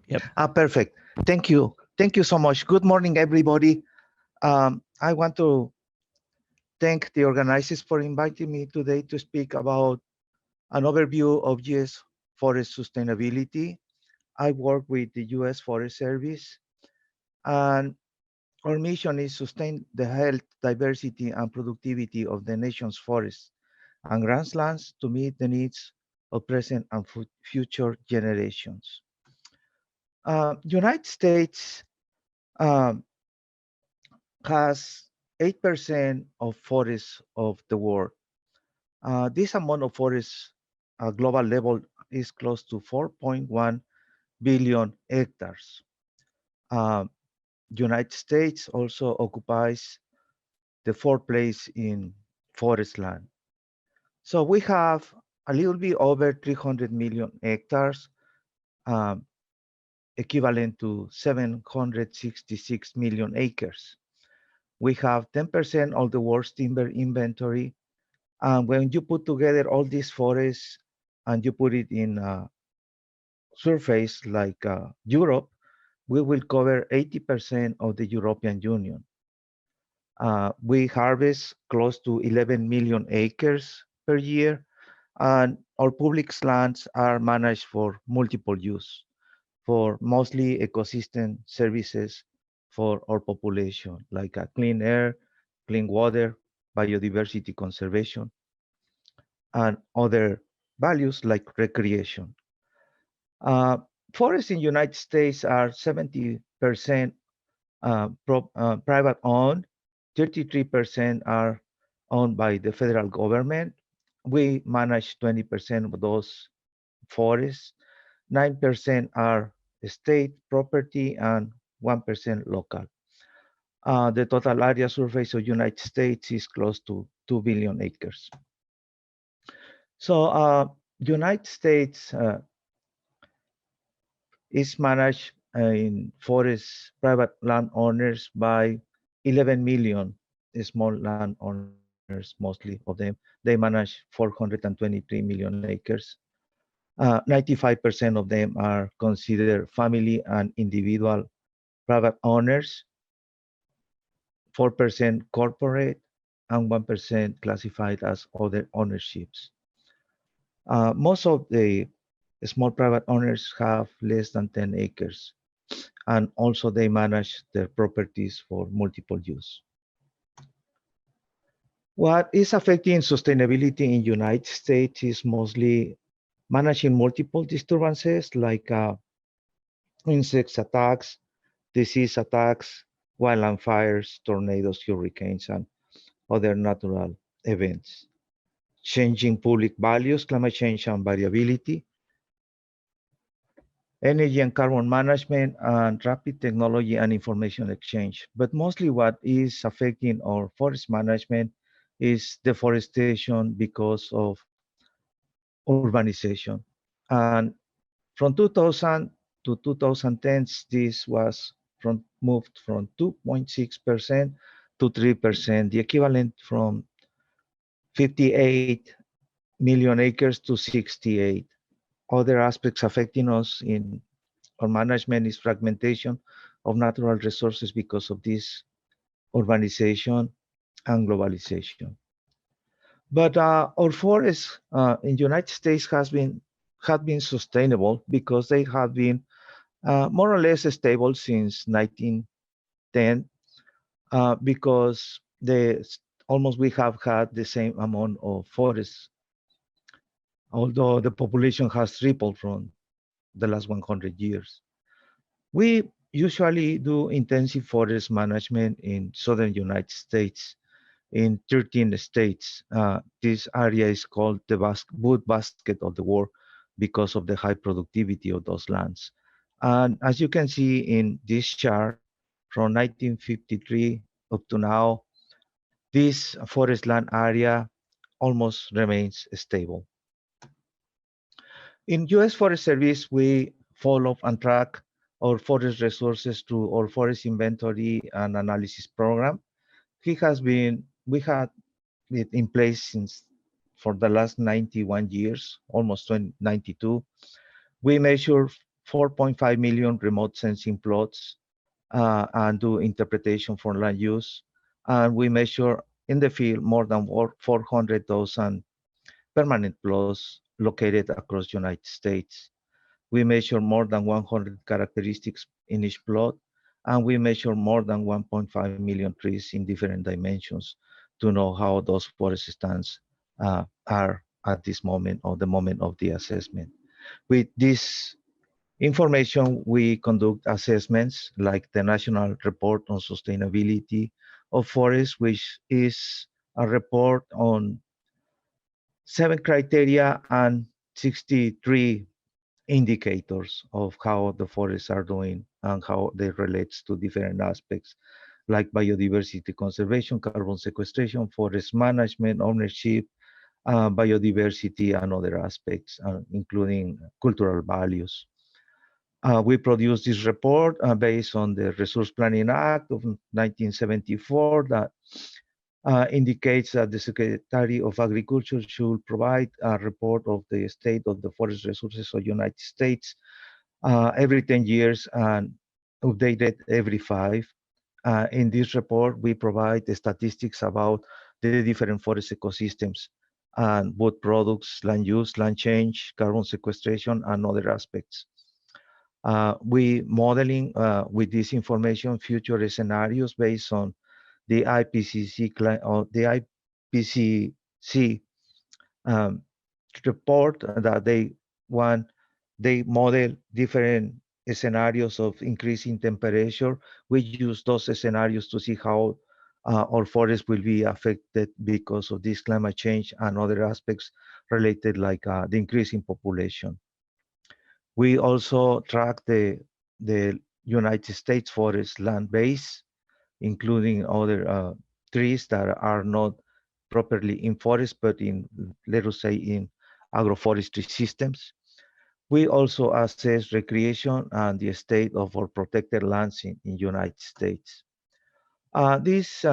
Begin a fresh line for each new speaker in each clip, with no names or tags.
Yep.
Perfect. Thank you. Thank you so much. Good morning, everybody. I want to thank the organizers for inviting me today to speak about an overview of U.S. forest sustainability. I work with the U.S. Forest Service, and our mission is sustain the health, diversity, and productivity of the nation's forests and grasslands to meet the needs of present and future generations. United States um, has 8% of forests of the world. This amount of forests at global level is close to 4.1 billion hectares. Uh, United States also occupies the fourth place in forest land. So we have a little bit over 300 million hectares, um, equivalent to 766 million acres. We have 10% of the world's timber inventory. And when you put together all these forests and you put it in a surface like Europe, we will cover 80% of the European Union. We harvest close to 11 million acres per year, and our public lands are managed for multiple use, for mostly ecosystem services for our population, like clean air, clean water, biodiversity conservation, and other values like recreation. Uh, Forests in United States are 70% private owned, 33% are owned by the federal government. We manage 20% of those forests. 9% are state property and 1% local. The total area surface of United States is close to 2 billion acres. So United States is managed in forest private landowners by 11 million small landowners, mostly of them. They manage 423 million acres. 95% of them are considered family and individual private owners, 4% corporate, and 1% classified as other ownerships. Most of the small private owners have less than 10 acres, and also they manage their properties for multiple use. What is affecting sustainability in United States is mostly managing multiple disturbances like insect attacks, disease attacks, wildland fires, tornadoes, hurricanes, and other natural events. Changing public values, climate change and variability, energy and carbon management, and rapid technology and information exchange. But mostly what is affecting our forest management is deforestation because of urbanization. And from 2000 to 2010, this was moved from 2.6% to 3%, the equivalent from 58 million acres to 68. Other aspects affecting us in our management is fragmentation of natural resources because of this urbanization and globalization. But our forests in the United States have been sustainable because they have been more or less stable since 1910 because almost we have had the same amount of forests, although the population has tripled from the last 100 years. We usually do intensive forest management in southern United States, in 13 states. This area is called the wood basket of the world because of the high productivity of those lands. And as you can see in this chart, from 1953 up to now, this forest land area almost remains stable. In U.S. Forest Service, we follow and track our forest resources through our forest inventory and analysis program. We had it in place since for the last 91 years, almost 92. We measure 4.5 million remote sensing plots and do interpretation for land use. And we measure in the field more than 400,000 permanent plots located across United States. We measure more than 100 characteristics in each plot, and we measure more than 1.5 million trees in different dimensions to know how those forest stands are at this moment or the moment of the assessment. With this information, we conduct assessments like the National Report on Sustainability of Forests, which is a report on 7 criteria and 63 indicators of how the forests are doing and how they relates to different aspects like biodiversity conservation, carbon sequestration, forest management, ownership, biodiversity, and other aspects, including cultural values. We produced this report based on the Resource Planning Act of 1974 that indicates that the Secretary of Agriculture should provide a report of the state of the forest resources of the United States every 10 years and updated every 5. In this report, we provide the statistics about the different forest ecosystems and wood products, land use, land change, carbon sequestration, and other aspects. We modeling with this information future scenarios based on the IPCC um, report that they want. They model different scenarios of increasing temperature. We use those scenarios to see how our forests will be affected because of this climate change and other aspects related like the increase in population. We also track the United States forest land base, including other trees that are not properly in forest, but in, let us say, in agroforestry systems. We also assess recreation and the state of our protected lands in United States. This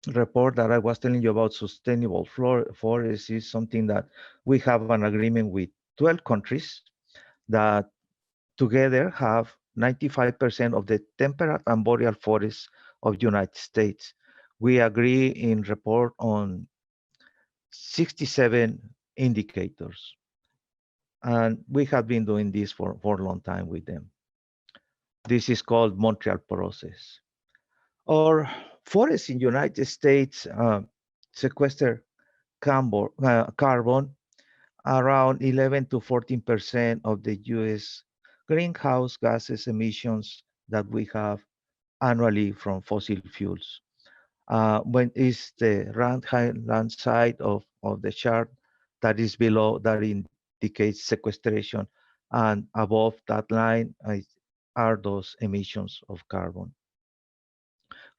report that I was telling you about sustainable forests is something that we have an agreement with 12 countries that together have 95% of the temperate and boreal forests of United States. We agree in report on 67 indicators. And we have been doing this for a long time with them. This is called Montreal process. Our forests in United States sequester carbon around 11 to 14% of the US greenhouse gases emissions that we have annually from fossil fuels. When is the right-hand side of the chart that is below that indicates sequestration, and above that line are those emissions of carbon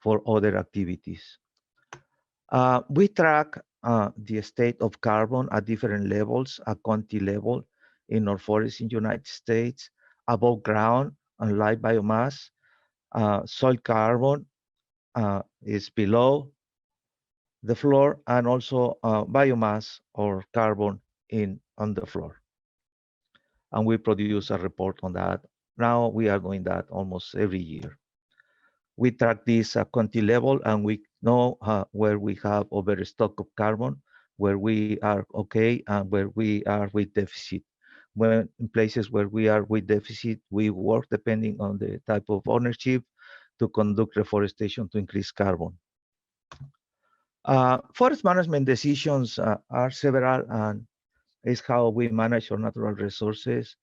for other activities. We track the state of carbon at different levels, at county level in our forests in United States, above ground and live biomass. Soil carbon is below the floor, and also biomass or carbon on the floor. And we produce a report on that. Now we are doing that almost every year. We track this at county level, and we know where we have overstock of carbon, where we are okay, and where we are with deficit. When in places where we are with deficit, we work depending on the type of ownership to conduct reforestation to increase carbon. Forest management decisions are several, and is how we manage our natural resources.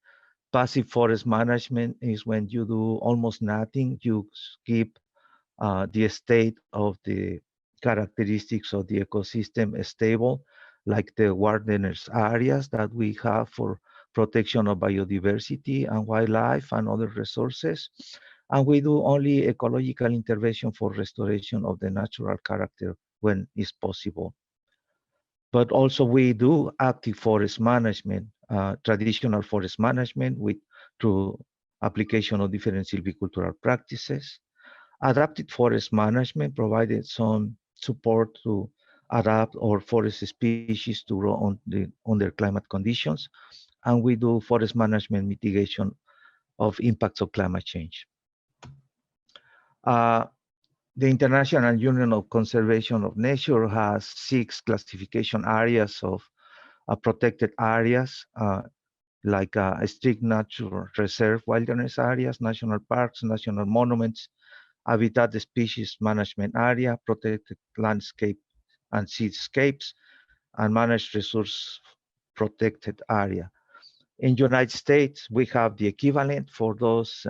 Passive forest management is when you do almost nothing. You keep the state of the characteristics of the ecosystem stable, like the wilderness areas that we have for protection of biodiversity and wildlife and other resources. And we do only ecological intervention for restoration of the natural character when it's possible. But also we do active forest management, traditional forest management through application of different silvicultural practices. Adapted forest management provided some support to adapt our forest species to grow under climate conditions. and we do forest management mitigation of impacts of climate change. Uh, the International Union of Conservation of Nature has 6 classification areas of protected areas, like strict nature reserve wilderness areas, national parks, national monuments, habitat species management area, protected landscape and seascapes, and managed resource protected area. In United States, we have the equivalent for those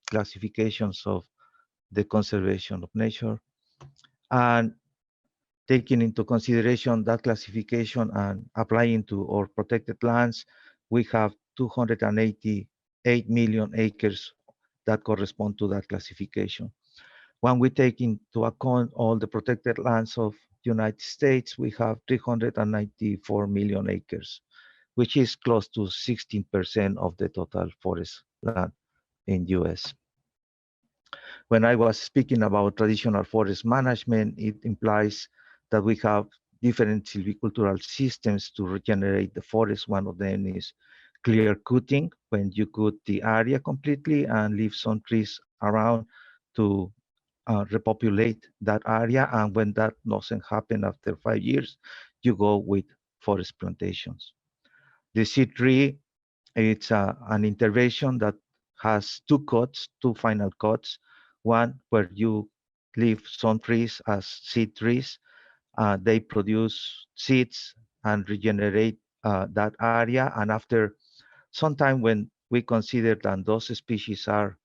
classifications of the conservation of nature. And taking into consideration that classification and applying to our protected lands, we have 288 million acres that correspond to that classification. When we take into account all the protected lands of the United States, we have 394 million acres, which is close to 16% of the total forest land in US. When I was speaking about traditional forest management, it implies that we have different silvicultural systems to regenerate the forest. One of them is clear cutting, when you cut the area completely and leave some trees around to repopulate that area. And when that doesn't happen after 5 years, you go with forest plantations. The seed tree, it's an intervention that has two cuts, two final cuts. One where you leave some trees as seed trees. They produce seeds and regenerate that area. And after some time, when we consider that those species are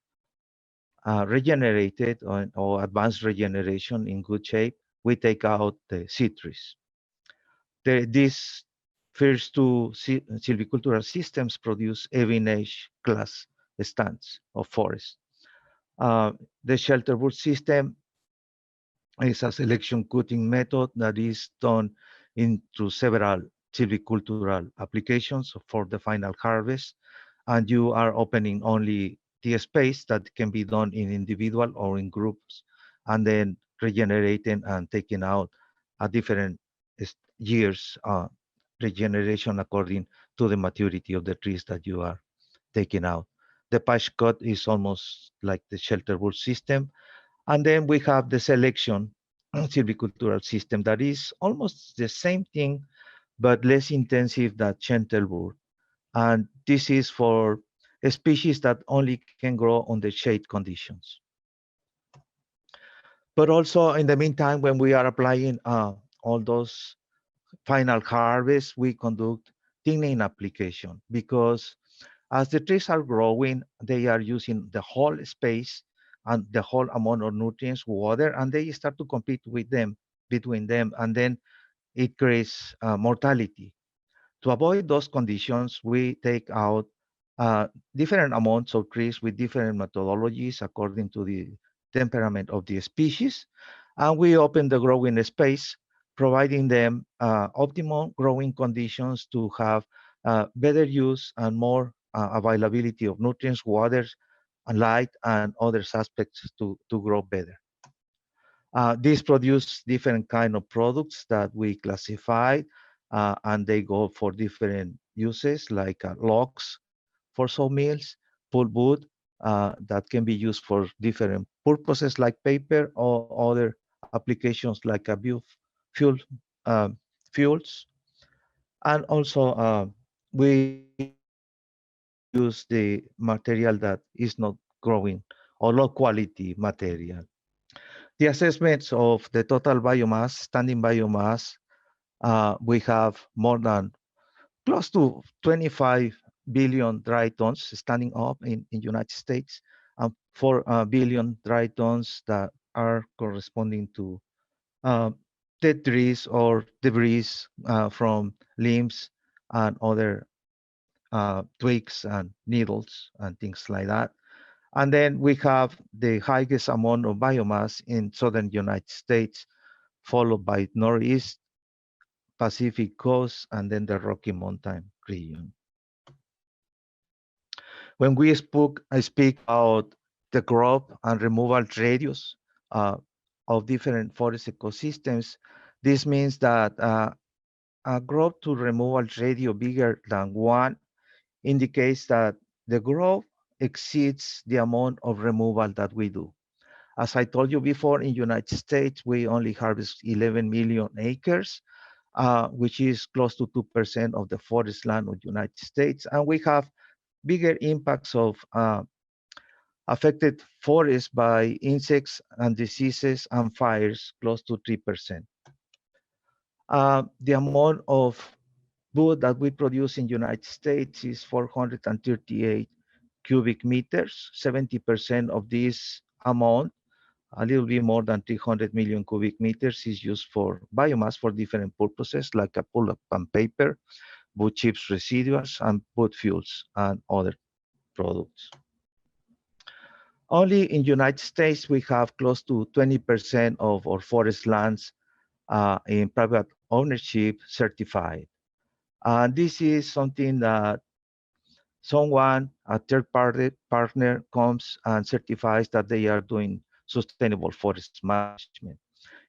regenerated or advanced regeneration in good shape, we take out the seed trees. These first two silvicultural systems produce Evinage class stands of forest. The shelterwood system is a selection cutting method that is done into several silvicultural applications for the final harvest, and you are opening only the space that can be done in individual or in groups, and then regenerating and taking out a different years regeneration according to the maturity of the trees that you are taking out. The patch cut is almost like the shelterwood system. And then we have the selection silvicultural system that is almost the same thing, but less intensive than shelterwood. And this is for species that only can grow on the shade conditions. But also in the meantime, when we are applying all those final harvest, we conduct thinning application, because as the trees are growing, they are using the whole space and the whole amount of nutrients, water, and they start to compete with them, between them, and then it creates mortality. To avoid those conditions, we take out different amounts of trees with different methodologies according to the temperament of the species, and we open the growing space, providing them optimal growing conditions to have better use and more availability of nutrients, water, and light, and other aspects to grow better. These produce different kind of products that we classify, and they go for different uses, like logs for sawmills, pulpwood that can be used for different purposes like paper or other applications like fuel, uh, fuels. And also we use the material that is not growing or low quality material. The assessments of the total biomass, standing biomass, we have more than close to 25 billion dry tons standing up in United States, and 4 billion dry tons that are corresponding to uh, dead trees or debris from limbs and other twigs and needles and things like that. And then we have the highest amount of biomass in southern United States, followed by Northeast, Pacific coast, and then the Rocky Mountain region. When we speak about the growth and removal radius of different forest ecosystems, this means that a growth to removal radius bigger than 1 indicates that the growth exceeds the amount of removal that we do. As I told you before, in United States, we only harvest 11 million acres, which is close to 2% of the forest land of the United States. And we have bigger impacts of affected forests by insects and diseases and fires, close to 3%. The amount of wood that we produce in the United States is 438 cubic meters. 70% of this amount, a little bit more than 300 million cubic meters, is used for biomass for different purposes, like a pulp and paper, wood chips residuals, and wood fuels and other products. Only in the United States, we have close to 20% of our forest lands in private ownership certified. And this is something that someone, a third party partner, comes and certifies that they are doing sustainable forest management.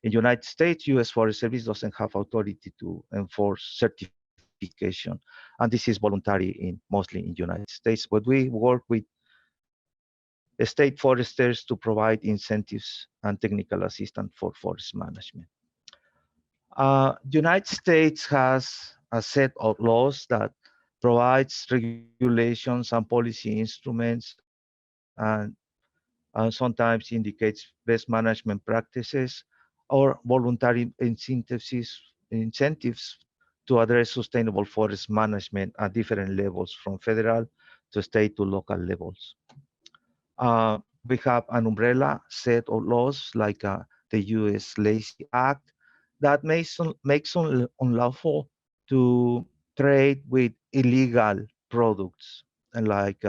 In the United States, U.S. Forest Service doesn't have authority to enforce certification, and this is voluntary mostly in the United States. But we work with state foresters to provide incentives and technical assistance for forest management. The United States has a set of laws that provides regulations and policy instruments and sometimes indicates best management practices or voluntary incentives to address sustainable forest management at different levels from federal to state to local levels. We have an umbrella set of laws like the U.S. Lazy Act that makes unlawful to trade with illegal products like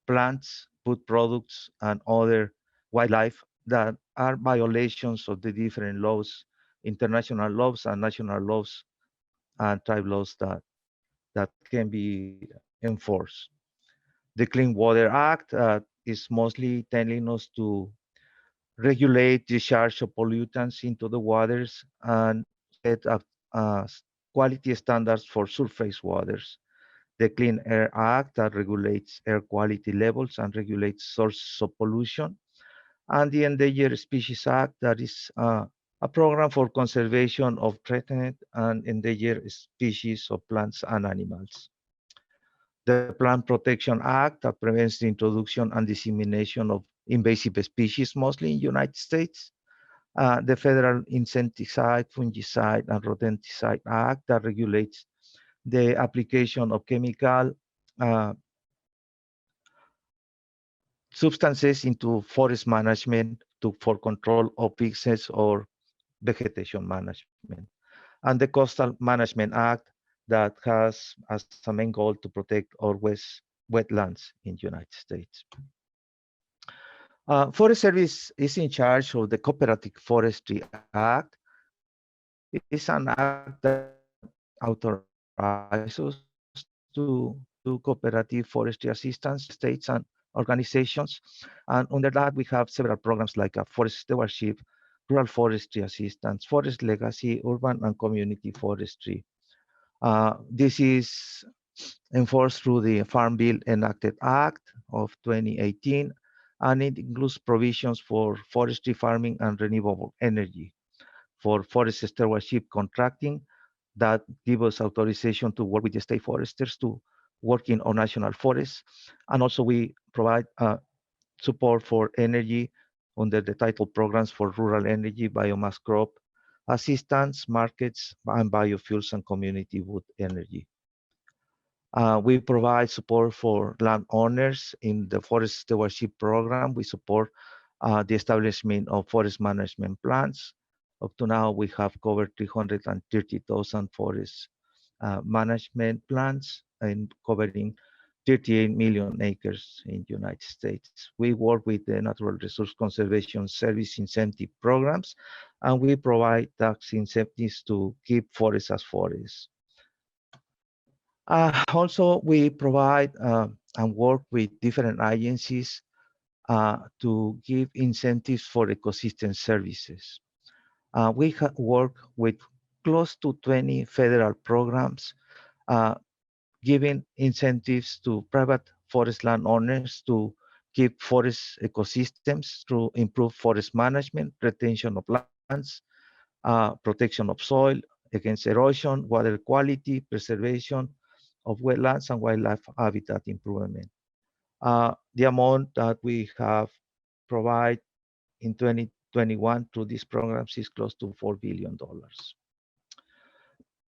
plants, food products, and other wildlife that are violations of the different laws, international laws and national laws and tribe laws that can be enforced. The Clean Water Act is mostly telling us to regulate discharge of pollutants into the waters and set up quality standards for surface waters. The Clean Air Act that regulates air quality levels and regulates sources of pollution. And the Endangered Species Act that is a program for conservation of threatened and endangered species of plants and animals. The Plant Protection Act that prevents the introduction and dissemination of invasive species, mostly in the United States. The Federal Insecticide, Fungicide, and Rodenticide Act that regulates the application of chemical substances into forest management for control of pests or vegetation management. And the Coastal Management Act that has as a main goal to protect our wetlands in the United States. Forest Service is in charge of the Cooperative Forestry Act. It's an act that authorizes us to cooperative forestry assistance, states and organizations. And under that, we have several programs like forest stewardship, rural forestry assistance, forest legacy, urban and community forestry. This is enforced through the Farm Bill Enacted Act of 2018, and it includes provisions for forestry farming and renewable energy, for forest stewardship contracting that give us authorization to work with the state foresters to work in our national forests. And also we provide support for energy under the title programs for rural energy, biomass crop assistance, markets, and biofuels and community wood energy. We provide support for landowners in the forest stewardship program. We support the establishment of forest management plans. Up to now, we have covered 330,000 forest management plans and covering 38 million acres in the United States. We work with the Natural Resource Conservation Service incentive programs, and we provide tax incentives to keep forests as forests. Also, we provide and work with different agencies to give incentives for ecosystem services. We work with close to 20 federal programs giving incentives to private forest landowners to keep forest ecosystems through improved forest management, retention of lands, protection of soil against erosion, water quality, preservation of wetlands, and wildlife habitat improvement. The amount that we have provide in 2021 through these programs is close to $4 billion.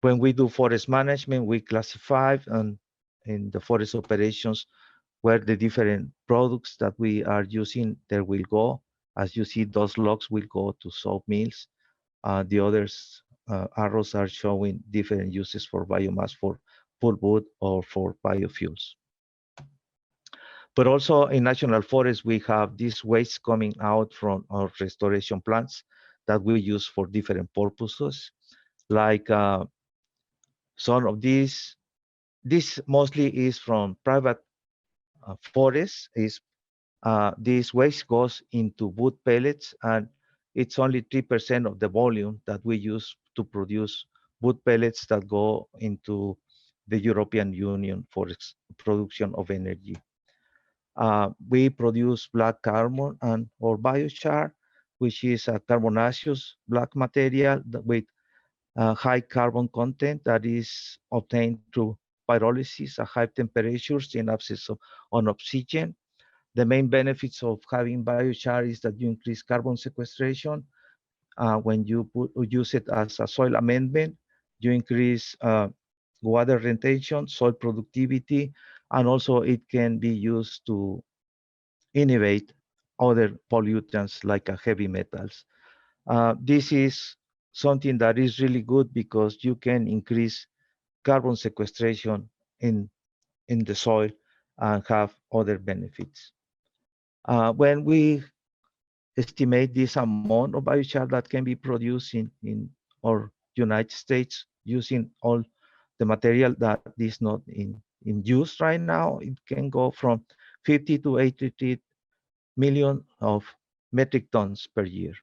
When we do forest management, we classify and in the forest operations where the different products that we are using there will go. As you see, those logs will go to sawmills. The others arrows are showing different uses for biomass for pulpwood or for biofuels. But also in national forests, we have this waste coming out from our restoration plants that we use for different purposes. Like some of these, this mostly is from private forests. This waste goes into wood pellets, and it's only 3% of the volume that we use to produce wood pellets that go into the European Union for production of energy. We produce black carbon and or biochar, which is a carbonaceous black material with high carbon content that is obtained through pyrolysis at high temperatures in absence of on oxygen. The main benefits of having biochar is that you increase carbon sequestration. When you use it as a soil amendment, you increase water retention, soil productivity, and also it can be used to inhibit other pollutants like heavy metals. This is something that is really good because you can increase carbon sequestration in the soil and have other benefits. When we estimate this amount of biochar that can be produced in our United States using all the material that is not in use right now, it can go from 50 to 80 million of metric tons per year.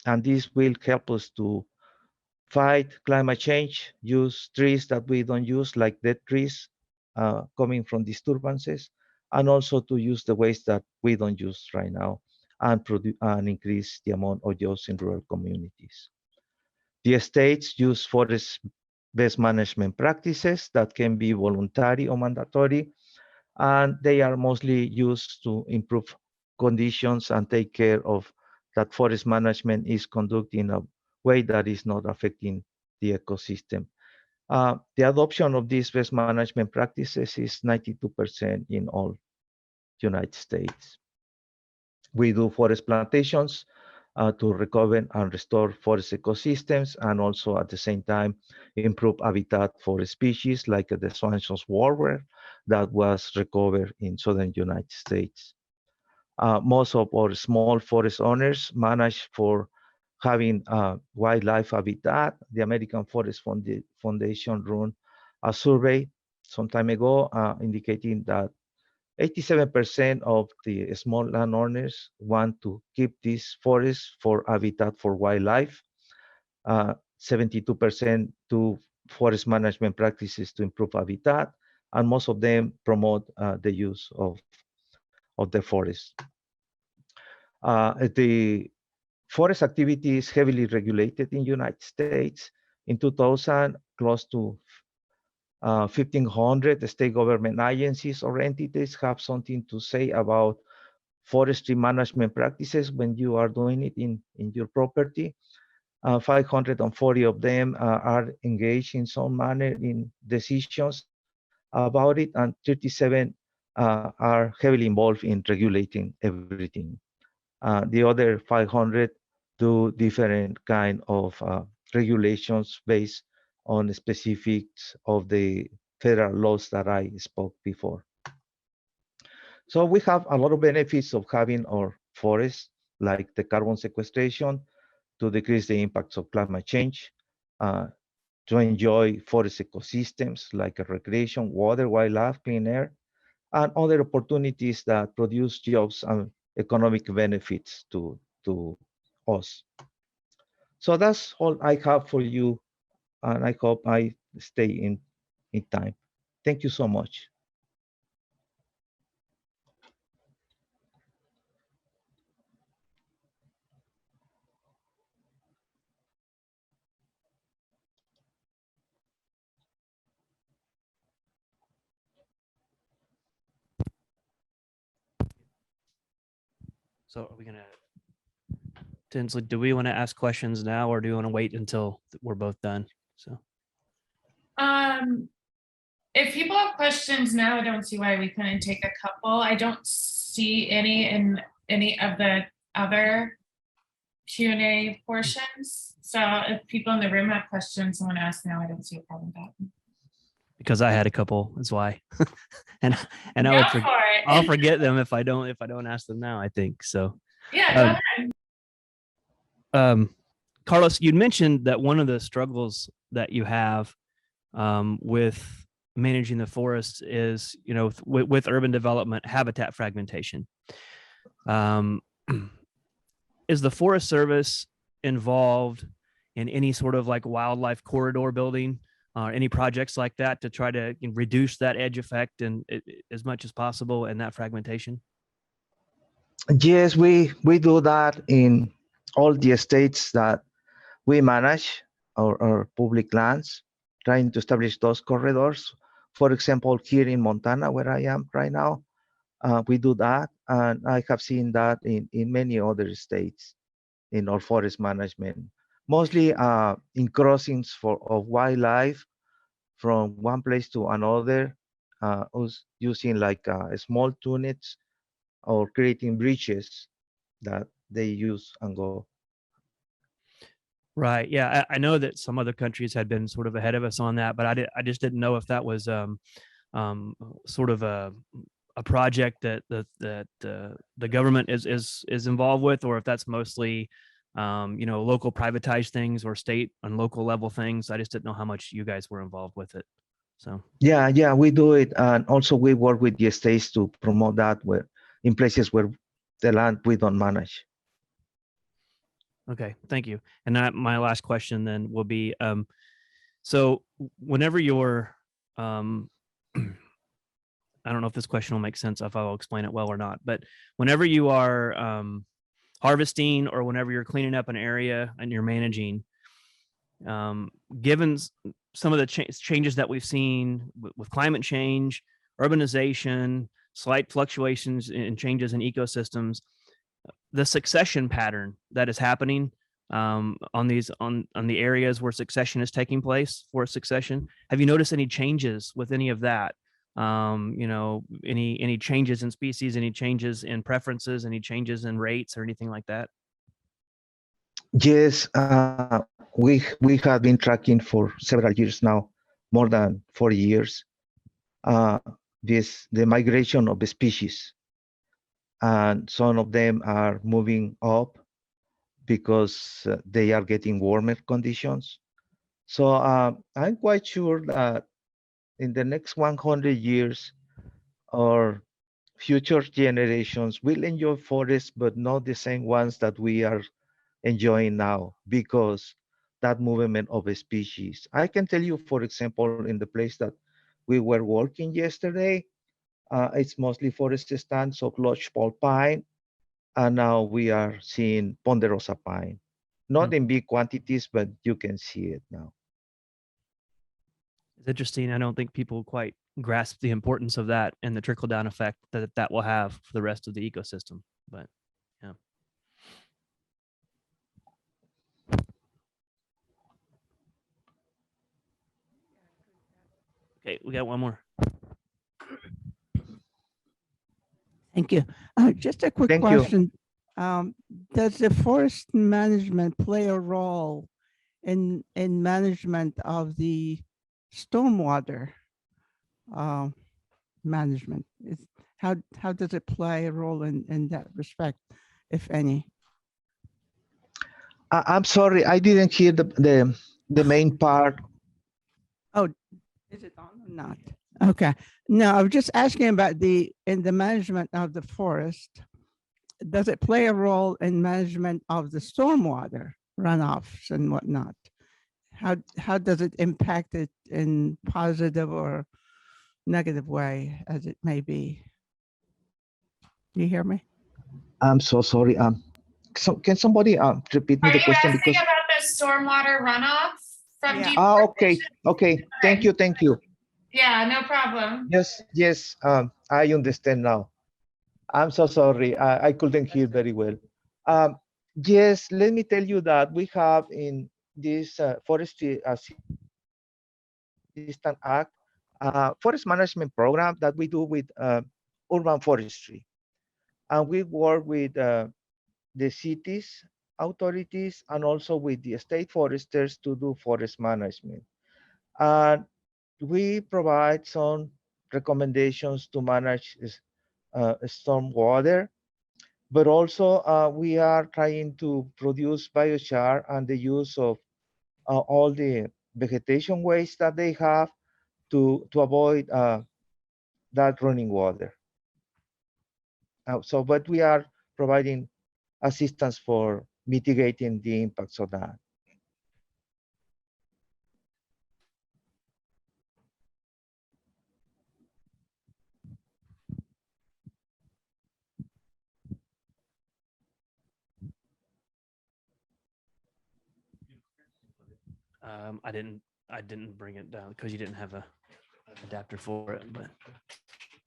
And this will help us to fight climate change, use trees that we don't use, like dead trees coming from disturbances, and also to use the waste that we don't use right now and, and increase the amount of jobs in rural communities. The states use forest-based management practices that can be voluntary or mandatory, and they are mostly used to improve conditions and take care of that forest management is conducted in a way that is not affecting the ecosystem. The adoption of these best management practices is 92% in all United States. We do forest plantations to recover and restore forest ecosystems, and also at the same time improve habitat for species like the Swanson's warbler that was recovered in southern United States. Most of our small forest owners manage for having wildlife habitat. The American Forest Foundation run a survey some time ago indicating that 87% of the small landowners want to keep these forests for habitat for wildlife. 72% do forest management practices to improve habitat, and most of them promote the use of the forest. The forest activity is heavily regulated in United States. In 2000, close to 1,500 state government agencies or entities have something to say about forestry management practices when you are doing it in your property. 540 of them are engaged in some manner in decisions about it, and 37 are heavily involved in regulating everything. The other 500 do different kind of regulations based on specifics of the federal laws that I spoke before. So we have a lot of benefits of having our forests, like the carbon sequestration, to decrease the impacts of climate change, uh, to enjoy forest ecosystems like recreation, water, wildlife, clean air, and other opportunities that produce jobs and economic benefits to us. So that's all I have for you, and I hope I stay in time. Thank you so much.
So are we gonna, Tinsley, do we want to ask questions now, or do we want to wait until we're both done? So
Um, if people have questions now, I don't see why we couldn't take a couple. I don't see any in any of the other Q&A portions. So if people in the room have questions, someone ask now, I don't see a problem with that.
because I had a couple, that's why. and
Go
I would
for it.
I'll forget them if I don't ask them now, I think. So
Yeah, go ahead.
Carlos, you mentioned that one of the struggles that you have with managing the forests is, you know, with urban development, habitat fragmentation. Is the Forest Service involved in any sort of like wildlife corridor building, any projects like that to try to reduce that edge effect and as much as possible and that fragmentation?
Yes, we do that in all the states that we manage our public lands, trying to establish those corridors. For example, here in Montana, where I am right now, we do that, and I have seen that in many other states in our forest management, mostly in crossings of wildlife from one place to another, using like small tunneits or creating bridges that they use and go.
Right. Yeah. I know that some other countries had been sort of ahead of us on that, but I just didn't know if that was sort of a project that the government is involved with, or if that's mostly you know, local privatized things or state and local level things. I just didn't know how much you guys were involved with it. So
Yeah, we do it, and also we work with the states to promote that where in places where the land we don't manage.
okay, thank you. And that my last question then will be so whenever you're I don't know if this question will make sense, if I'll explain it well or not, but whenever you are harvesting or whenever you're cleaning up an area and you're managing, given some of the changes that we've seen with climate change, urbanization, slight fluctuations and changes in ecosystems, the succession pattern that is happening on these on the areas where succession is taking place, for succession, have you noticed any changes with any of that? You know, any changes in species, any changes in preferences, any changes in rates or anything like that?
Yes, we have been tracking for several years now, more than 40 years. Uh, the migration of the species, and some of them are moving up because they are getting warmer conditions. So I'm quite sure that in the next 100 years, our future generations will enjoy forests, but not the same ones that we are enjoying now because that movement of a species. I can tell you, for example, in the place that we were working yesterday, it's mostly forest stands of lodgepole pine, and now we are seeing ponderosa pine.
Hmm.
Not in big quantities, but you can see it now.
It's interesting. I don't think people quite grasp the importance of that and the trickle down effect that that will have for the rest of the ecosystem. But yeah. Okay, we got one more.
Thank you. Just a quick
Thank you.
question. Does the forest management play a role in management of the stormwater management? How does it play a role in that respect, if any?
I'm sorry, I didn't hear the main part.
Oh, is it on or not? Okay. No, I was just asking about in the management of the forest. Does it play a role in management of the stormwater runoffs and whatnot? How does it impact it in positive or negative way as it may be. You hear me?
I'm so sorry. So can somebody repeat me
Are
the
you
question
asking
because
about the stormwater runoff from
Yeah.
okay,
deforestation?
okay. Thank you, thank you.
Yeah, no problem.
Yes, yes. I understand now. I'm so sorry. I couldn't hear very well. Um, yes, let me tell you that we have in this Forestry Assistant Act forest management program that we do with urban forestry. And we work with the cities, authorities, and also with the state foresters to do forest management. And we provide some recommendations to manage storm water, but also we are trying to produce biochar and the use of all the vegetation waste that they have to avoid that running water. But we are providing assistance for mitigating the impacts of that.
I didn't bring it down because you didn't have a adapter for it, but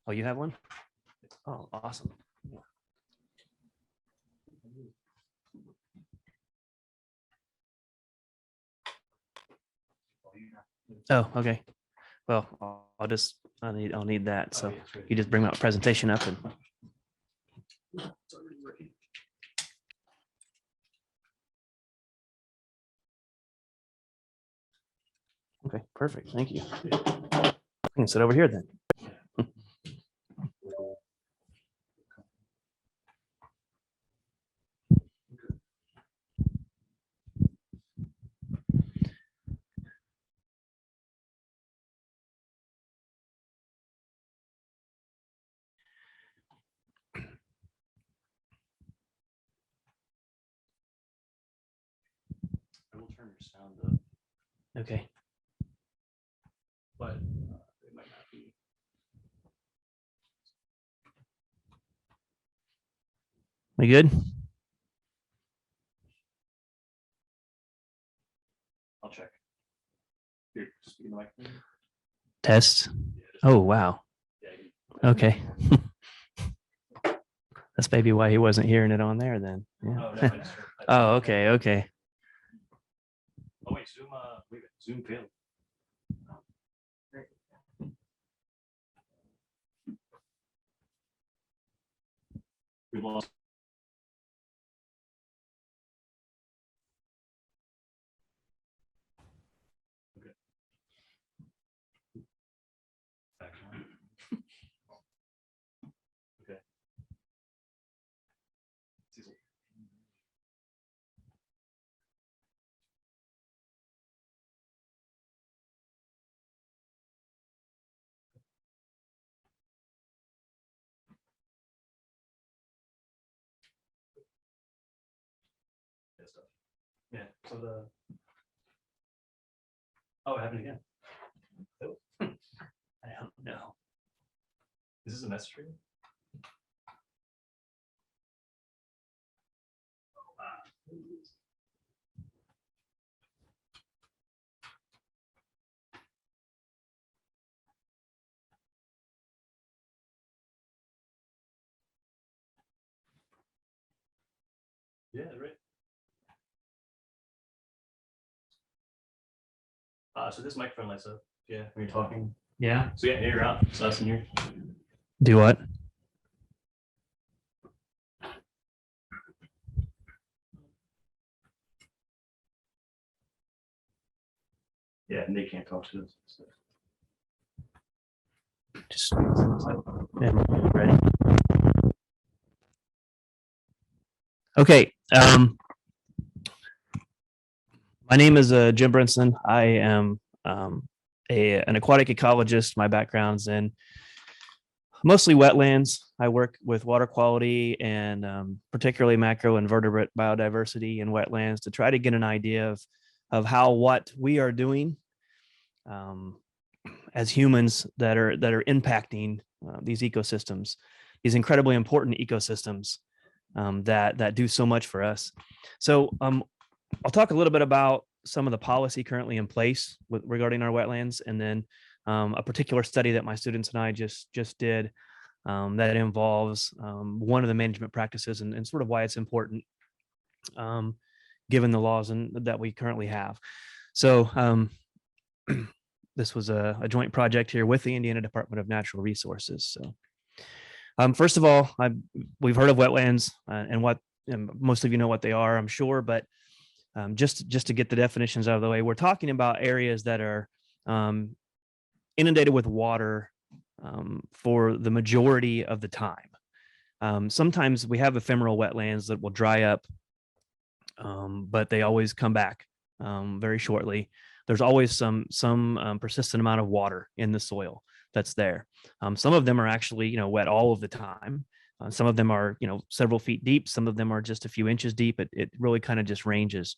oh, you have one? Oh, awesome. Oh, okay. Well, I'll need that. So you just bring my presentation up and. Okay, perfect. Thank you. I can sit over here then. I will turn your sound up. Okay. But it might not be. We good? I'll check. Here, speak in the microphone. Test. Oh, wow. Okay. That's maybe why he wasn't hearing it on there then. Yeah. Oh, okay, okay. Oh, wait, Zoom failed. We lost. Okay. Okay. Yeah, so it happened again. I don't know. Is this a message for you? Yeah, right. So this microphone lights up. Yeah, when you're talking. Yeah. So yeah, you're out. So that's in here. Do what? Yeah, and they can't talk to us. So. Just yeah, ready. Okay. My name is Jim Brinson. I am an aquatic ecologist. My background's in mostly wetlands. I work with water quality and particularly macroinvertebrate biodiversity in wetlands to try to get an idea of how what we are doing as humans that are impacting these ecosystems, these incredibly important ecosystems that do so much for us. So I'll talk a little bit about some of the policy currently in place regarding our wetlands, and then a particular study that my students and I just did that involves one of the management practices and sort of why it's important given the laws that we currently have. So this was a joint project here with the Indiana Department of Natural Resources. So first of all, we've heard of wetlands and most of you know what they are, I'm sure, but just to get the definitions out of the way, we're talking about areas that are inundated with water for the majority of the time. Sometimes we have ephemeral wetlands that will dry up, but they always come back very shortly. There's always some persistent amount of water in the soil that's there. Some of them are actually, wet all of the time. Some of them are, several feet deep. Some of them are just a few inches deep. It really kind of just ranges.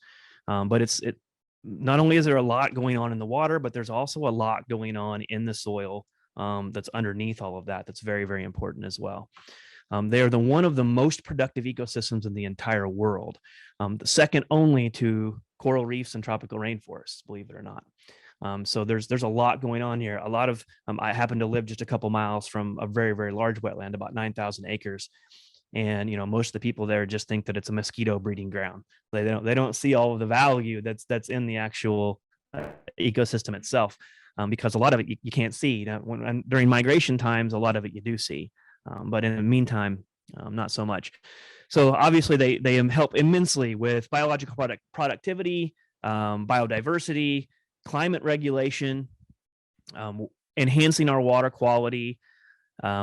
But it not only is there a lot going on in the water, but there's also a lot going on in the soil that's underneath all of that. That's very, very important as well. They are one of the most productive ecosystems in the entire world, the second only to coral reefs and tropical rainforests, believe it or not. So there's a lot going on here. A lot of I happen to live just a couple miles from a very, very large wetland, about 9,000 acres. And most of the people there just think that it's a mosquito breeding ground. They don't see all of the value that's in the actual ecosystem itself, because a lot of it you can't see. During migration times, a lot of it you do see, but in the meantime, not so much. So obviously they help immensely with biological productivity, biodiversity, climate regulation, enhancing our water quality.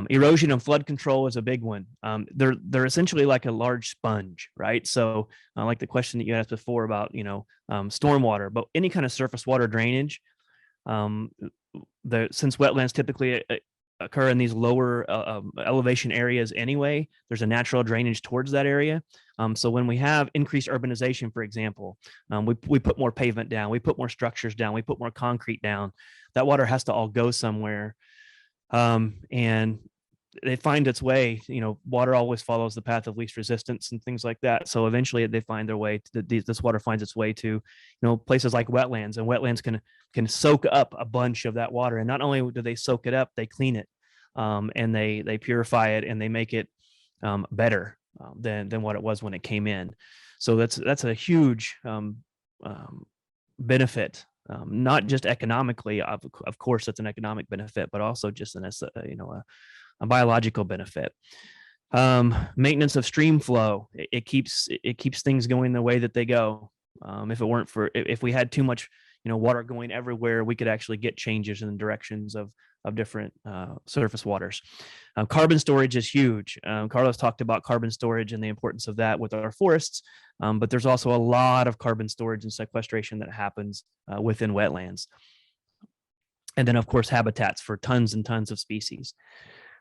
Erosion and flood control is a big one. They're essentially like a large sponge, right? So like the question that you asked before about, stormwater, but any kind of surface water drainage, since wetlands typically occur in these lower elevation areas anyway, there's a natural drainage towards that area. So when we have increased urbanization, for example, we put more pavement down, we put more structures down, we put more concrete down. That water has to all go somewhere. And it finds its way, water always follows the path of least resistance and things like that. So eventually they find their way to this water finds its way to, places like wetlands, and wetlands can soak up a bunch of that water. And not only do they soak it up, they clean it, and they purify it, and they make it better than what it was when it came in. So that's a huge benefit. Not just economically, of course, it's an economic benefit, but also just a biological benefit. Maintenance of stream flow. It keeps things going the way that they go. If we had too much, water going everywhere, we could actually get changes in the directions of different surface waters. Carbon storage is huge. Carlos talked about carbon storage and the importance of that with our forests, but there's also a lot of carbon storage and sequestration that happens within wetlands. And then, of course, habitats for tons and tons of species.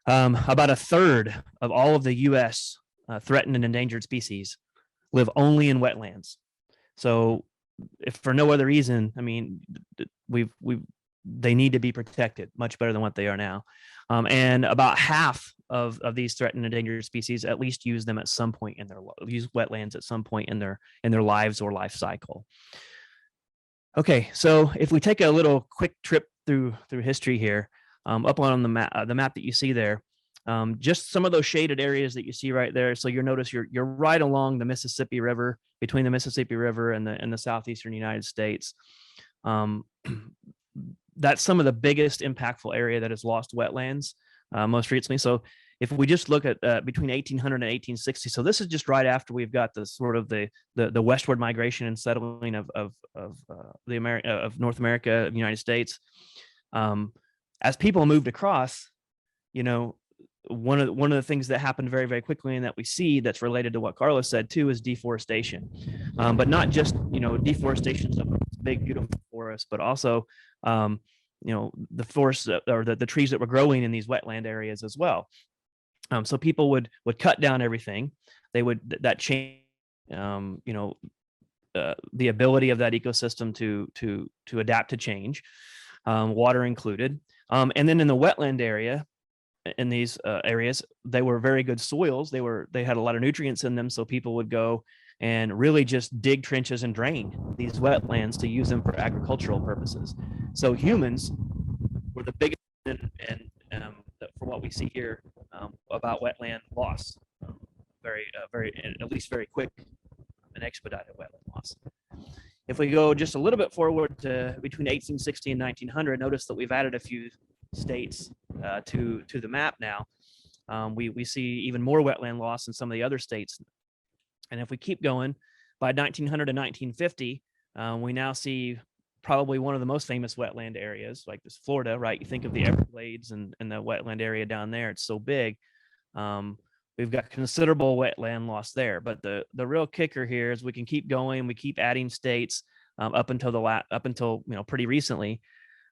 About a third of all of the U.S. Threatened and endangered species live only in wetlands. So if for no other reason, they need to be protected much better than what they are now. And about half of these threatened and endangered species at least use them at some point use wetlands at some point in their lives or life cycle. Okay, so if we take a little quick trip through history here, up on the map that you see there, just some of those shaded areas that you see right there. So you'll notice you're right along the Mississippi River, between the Mississippi River and the southeastern United States. That's some of the biggest impactful area that has lost wetlands most recently. So if we just look at between 1800 and 1860, so this is just right after we've got the sort of the westward migration and settling of North America, the United States. As people moved across, one of the things that happened very, very quickly and that we see that's related to what Carlos said too is deforestation. But not just, deforestation of big, beautiful forests, but also, the forests or the trees that were growing in these wetland areas as well. So people would cut down everything. That change, the ability of that ecosystem to adapt to change. water included. And then in the wetland area, in these areas, they were very good soils. They had a lot of nutrients in them, so people would go and really just dig trenches and drain these wetlands to use them for agricultural purposes. So humans were the biggest, and for what we see here about wetland loss, very, at least very quick and expedited wetland loss. If we go just a little bit forward to between 1860 and 1900, notice that we've added a few states to the map now. We see even more wetland loss in some of the other states. And if we keep going, by 1900 to 1950, we now see probably one of the most famous wetland areas, like this Florida, right? You think of the Everglades and the wetland area down there. It's so big. We've got considerable wetland loss there. But the real kicker here is we can keep going. We keep adding states up until pretty recently.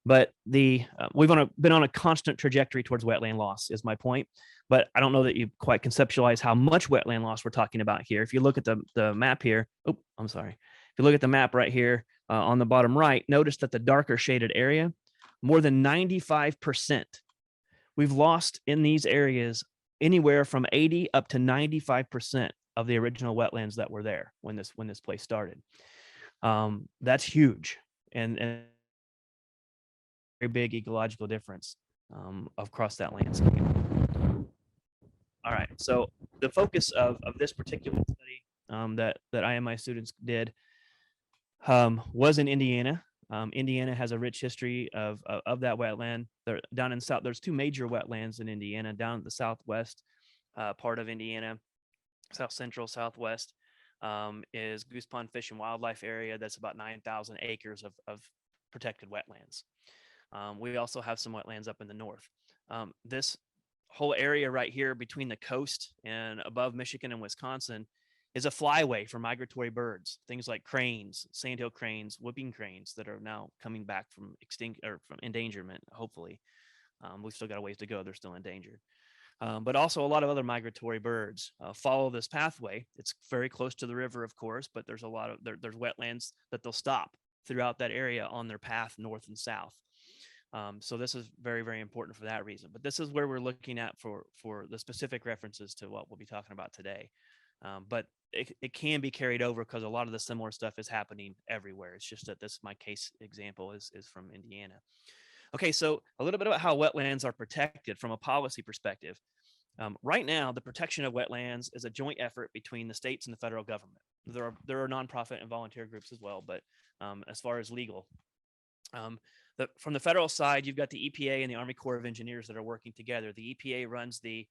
But we've been on a constant trajectory towards wetland loss is my point. But I don't know that you quite conceptualize how much wetland loss we're talking about here. If you look at the map here, oh, I'm sorry. If you look at the map right here on the bottom right, notice that the darker shaded area, more than 95%, we've lost in these areas anywhere from 80 up to 95% of the original wetlands that were there when this place started. That's huge. And very big ecological difference across that landscape. All right, so the focus of this particular study that I and my students did was in Indiana. Indiana has a rich history of that wetland. Down in south, there's two major wetlands in Indiana. Down at the southwest part of Indiana, south central, southwest, is Goose Pond Fish and Wildlife Area. That's about 9,000 acres of protected wetlands. We also have some wetlands up in the north. This whole area right here between the coast and above Michigan and Wisconsin is a flyway for migratory birds, things like cranes, sandhill cranes, whooping cranes that are now coming back from from endangerment, hopefully. We've still got a ways to go. They're still endangered. But also a lot of other migratory birds follow this pathway. It's very close to the river, of course, but there's there's wetlands that they'll stop throughout that area on their path north and south. So this is very, very important for that reason. But this is where we're looking at for the specific references to what we'll be talking about today. But it can be carried over because a lot of the similar stuff is happening everywhere. It's just that my case example is from Indiana. Okay, so a little bit about how wetlands are protected from a policy perspective. Right now, the protection of wetlands is a joint effort between the states and the federal government. There are nonprofit and volunteer groups as well, but as far as legal, from the federal side, you've got the EPA and the Army Corps of Engineers that are working together. The EPA runs the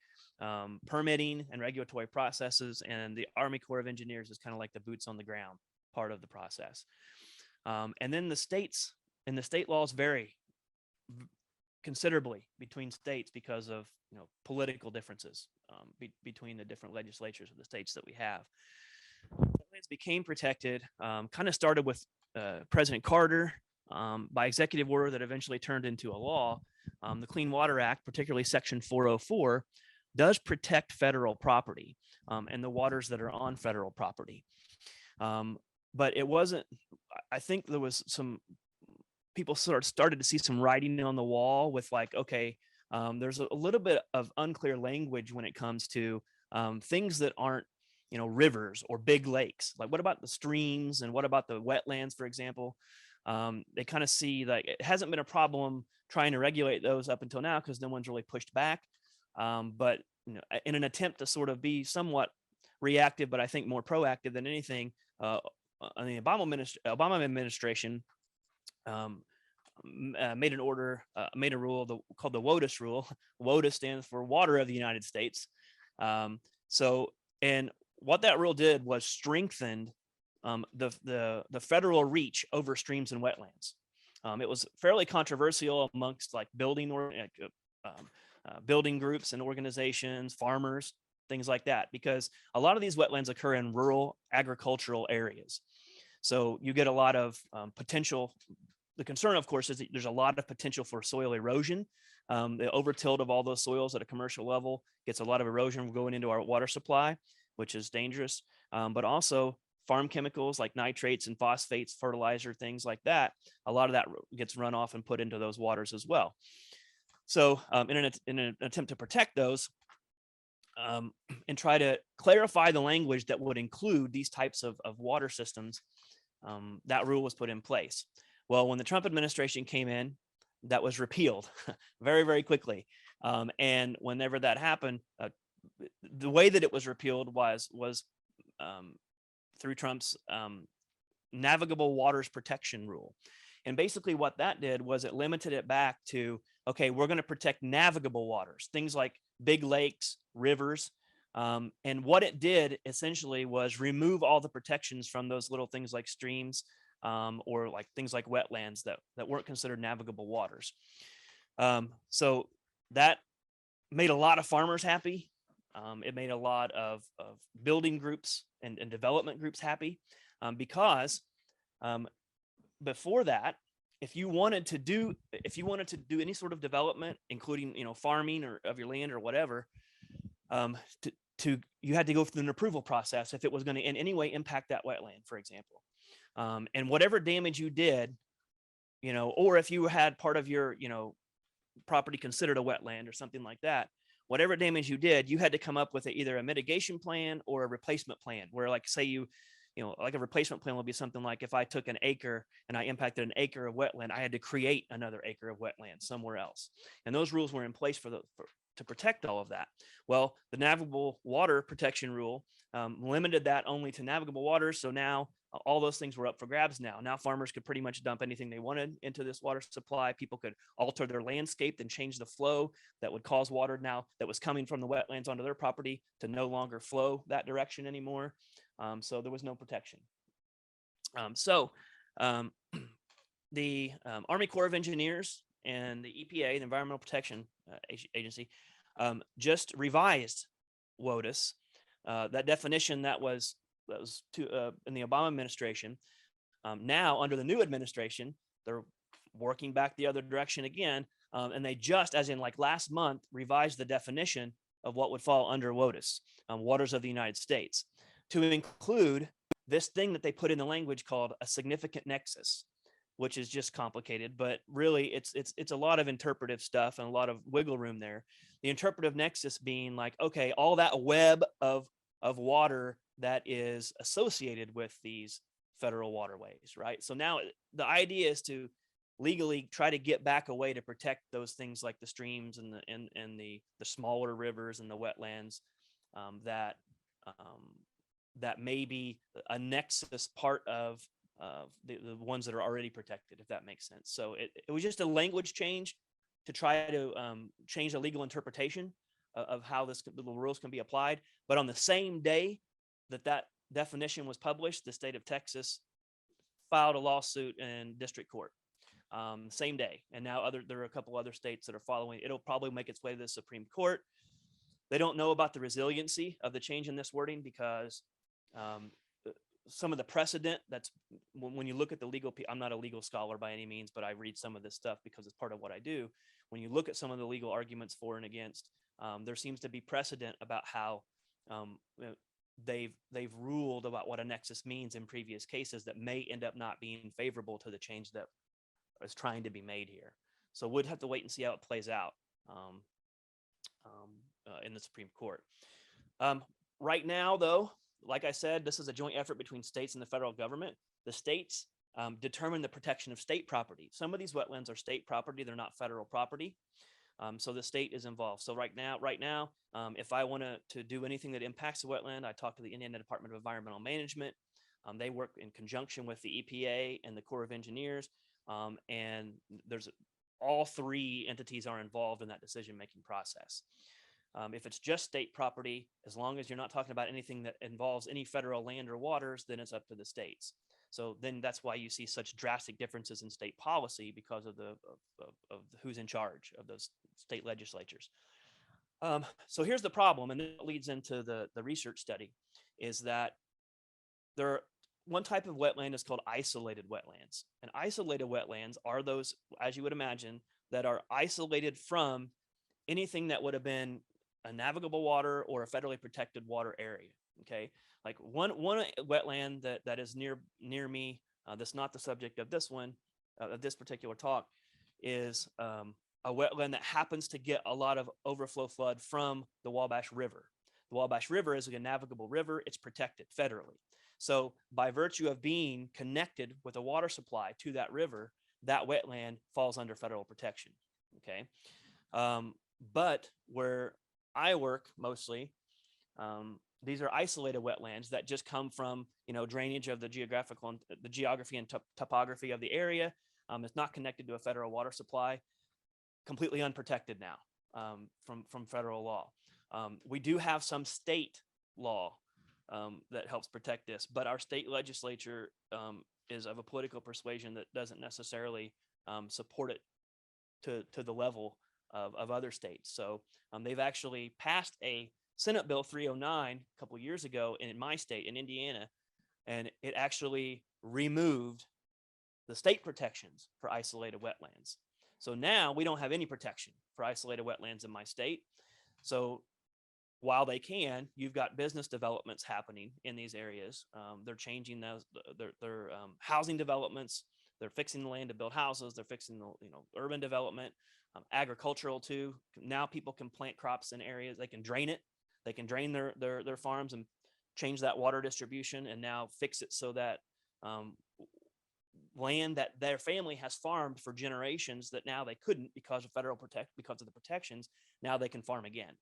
permitting and regulatory processes, and the Army Corps of Engineers is kind of like the boots on the ground part of the process. And then the states and the state laws vary considerably between states because of political differences between the different legislatures of the states that we have. Wetlands became protected, kind of started with President Carter. By executive order that eventually turned into a law. The Clean Water Act, particularly Section 404, does protect federal property and the waters that are on federal property. But it wasn't, I think there was some people sort of started to see some writing on the wall with like, okay, there's a little bit of unclear language when it comes to things that aren't, rivers or big lakes. Like what about the streams and what about the wetlands, for example? They kind of see like it hasn't been a problem trying to regulate those up until now because no one's really pushed back. But in an attempt to sort of be somewhat reactive, but I think more proactive than anything, the Obama administration made a rule called the WOTUS rule. WOTUS stands for Water of the United States. And what that rule did was strengthened the federal reach over streams and wetlands. It was fairly controversial amongst like building groups and organizations, farmers, things like that, because a lot of these wetlands occur in rural agricultural areas. So you get a lot of potential. The concern, of course, is that there's a lot of potential for soil erosion. The overtilt of all those soils at a commercial level gets a lot of erosion going into our water supply, which is dangerous. But also farm chemicals like nitrates and phosphates, fertilizer, things like that, a lot of that gets run off and put into those waters as well. So in an attempt to protect those, and try to clarify the language that would include these types of water systems, that rule was put in place. Well, when the Trump administration came in, that was repealed very, very quickly. And whenever that happened, the way that it was repealed was through Trump's navigable waters protection rule. And basically what that did was it limited it back to, okay, we're going to protect navigable waters, things like big lakes, rivers. And what it did essentially was remove all the protections from those little things like streams, or like things like wetlands that weren't considered navigable waters. So that made a lot of farmers happy. It made a lot of building groups and development groups happy, because before that, if you wanted to do any sort of development, including farming or of your land or whatever, you had to go through an approval process if it was going to in any way impact that wetland, for example. And whatever damage you did, or if you had part of your property considered a wetland or something like that, whatever damage you did, you had to come up with either a mitigation plan or a replacement plan, where like say like a replacement plan would be something like if I took an acre and I impacted an acre of wetland, I had to create another acre of wetland somewhere else. And those rules were in place to protect all of that. Well, the navigable water protection rule limited that only to navigable waters. So now all those things were up for grabs now. Now farmers could pretty much dump anything they wanted into this water supply. People could alter their landscape and change the flow that would cause water now that was coming from the wetlands onto their property to no longer flow that direction anymore. So there was no protection. The Army Corps of Engineers and the EPA, the Environmental Protection Agency, just revised WOTUS, that definition that was in the Obama administration. Now under the new administration, they're working back the other direction again, and they just, as in like last month, revised the definition of what would fall under WOTUS, waters of the United States, to include this thing that they put in the language called a significant nexus, which is just complicated, but really it's a lot of interpretive stuff and a lot of wiggle room there. The interpretive nexus being like, okay, all that web of water that is associated with these federal waterways, right? So now the idea is to legally try to get back a way to protect those things like the streams and the smaller rivers and the wetlands, that may be a nexus part of the ones that are already protected, if that makes sense. So it was just a language change to try to change the legal interpretation of how the rules can be applied. But on the same day that definition was published, the state of Texas filed a lawsuit in district court, same day. And now there are a couple other states that are following. It'll probably make its way to the Supreme Court. They don't know about the resiliency of the change in this wording because some of the precedent that's when you look at the legal, I'm not a legal scholar by any means, but I read some of this stuff because it's part of what I do. When you look at some of the legal arguments for and against, there seems to be precedent about how they've ruled about what a nexus means in previous cases that may end up not being favorable to the change that is trying to be made here. So we'd have to wait and see how it plays out in the Supreme Court. Right now, though, like I said, this is a joint effort between states and the federal government. The states determine the protection of state property. Some of these wetlands are state property; they're not federal property. So the state is involved. So right now, if I want to do anything that impacts the wetland, I talk to the Indiana Department of Environmental Management. They work in conjunction with the EPA and the Corps of Engineers, and all three entities are involved in that decision-making process. If it's just state property, as long as you're not talking about anything that involves any federal land or waters, then it's up to the states. So then that's why you see such drastic differences in state policy because of of who's in charge of those state legislatures. So here's the problem, and it leads into the research study, is that one type of wetland is called isolated wetlands. And isolated wetlands are those, as you would imagine, that are isolated from anything that would have been a navigable water or a federally protected water area. Okay, like one wetland that is near me, that's not the subject of this one, of this particular talk, is a wetland that happens to get a lot of overflow flood from the Wabash River. The Wabash River is a navigable river. It's protected federally. So by virtue of being connected with a water supply to that river, that wetland falls under federal protection. Okay. But where I work mostly, these are isolated wetlands that just come from, drainage of the geography and topography of the area. It's not connected to a federal water supply, completely unprotected now from federal law. We do have some state law that helps protect this, but our state legislature is of a political persuasion that doesn't necessarily support it to the level of other states. So they've actually passed a Senate Bill 309 a couple of years ago in my state, in Indiana, and it actually removed the state protections for isolated wetlands. So now we don't have any protection for isolated wetlands in my state. So while they can, you've got business developments happening in these areas. They're changing those, their housing developments. They're fixing the land to build houses. They're fixing the urban development, agricultural too. Now people can plant crops in areas. They can drain it. They can drain their farms and change that water distribution, and now fix it so that land that their family has farmed for generations that now they couldn't because of because of the protections. Now they can farm again.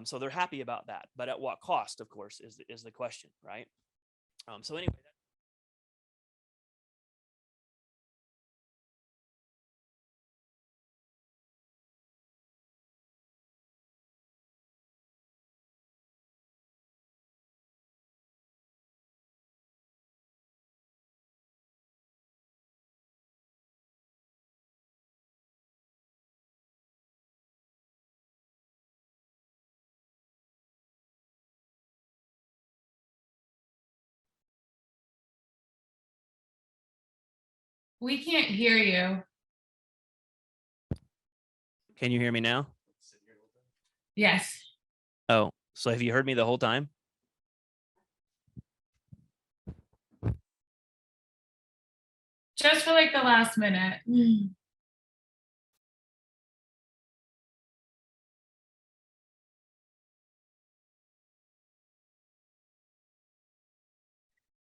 So they're happy about that, but at what cost, of course, is the question, right? So anyway.
We can't hear you.
Can you hear me now?
Yes.
Oh, so have you heard me the whole time?
Just for like the last minute. We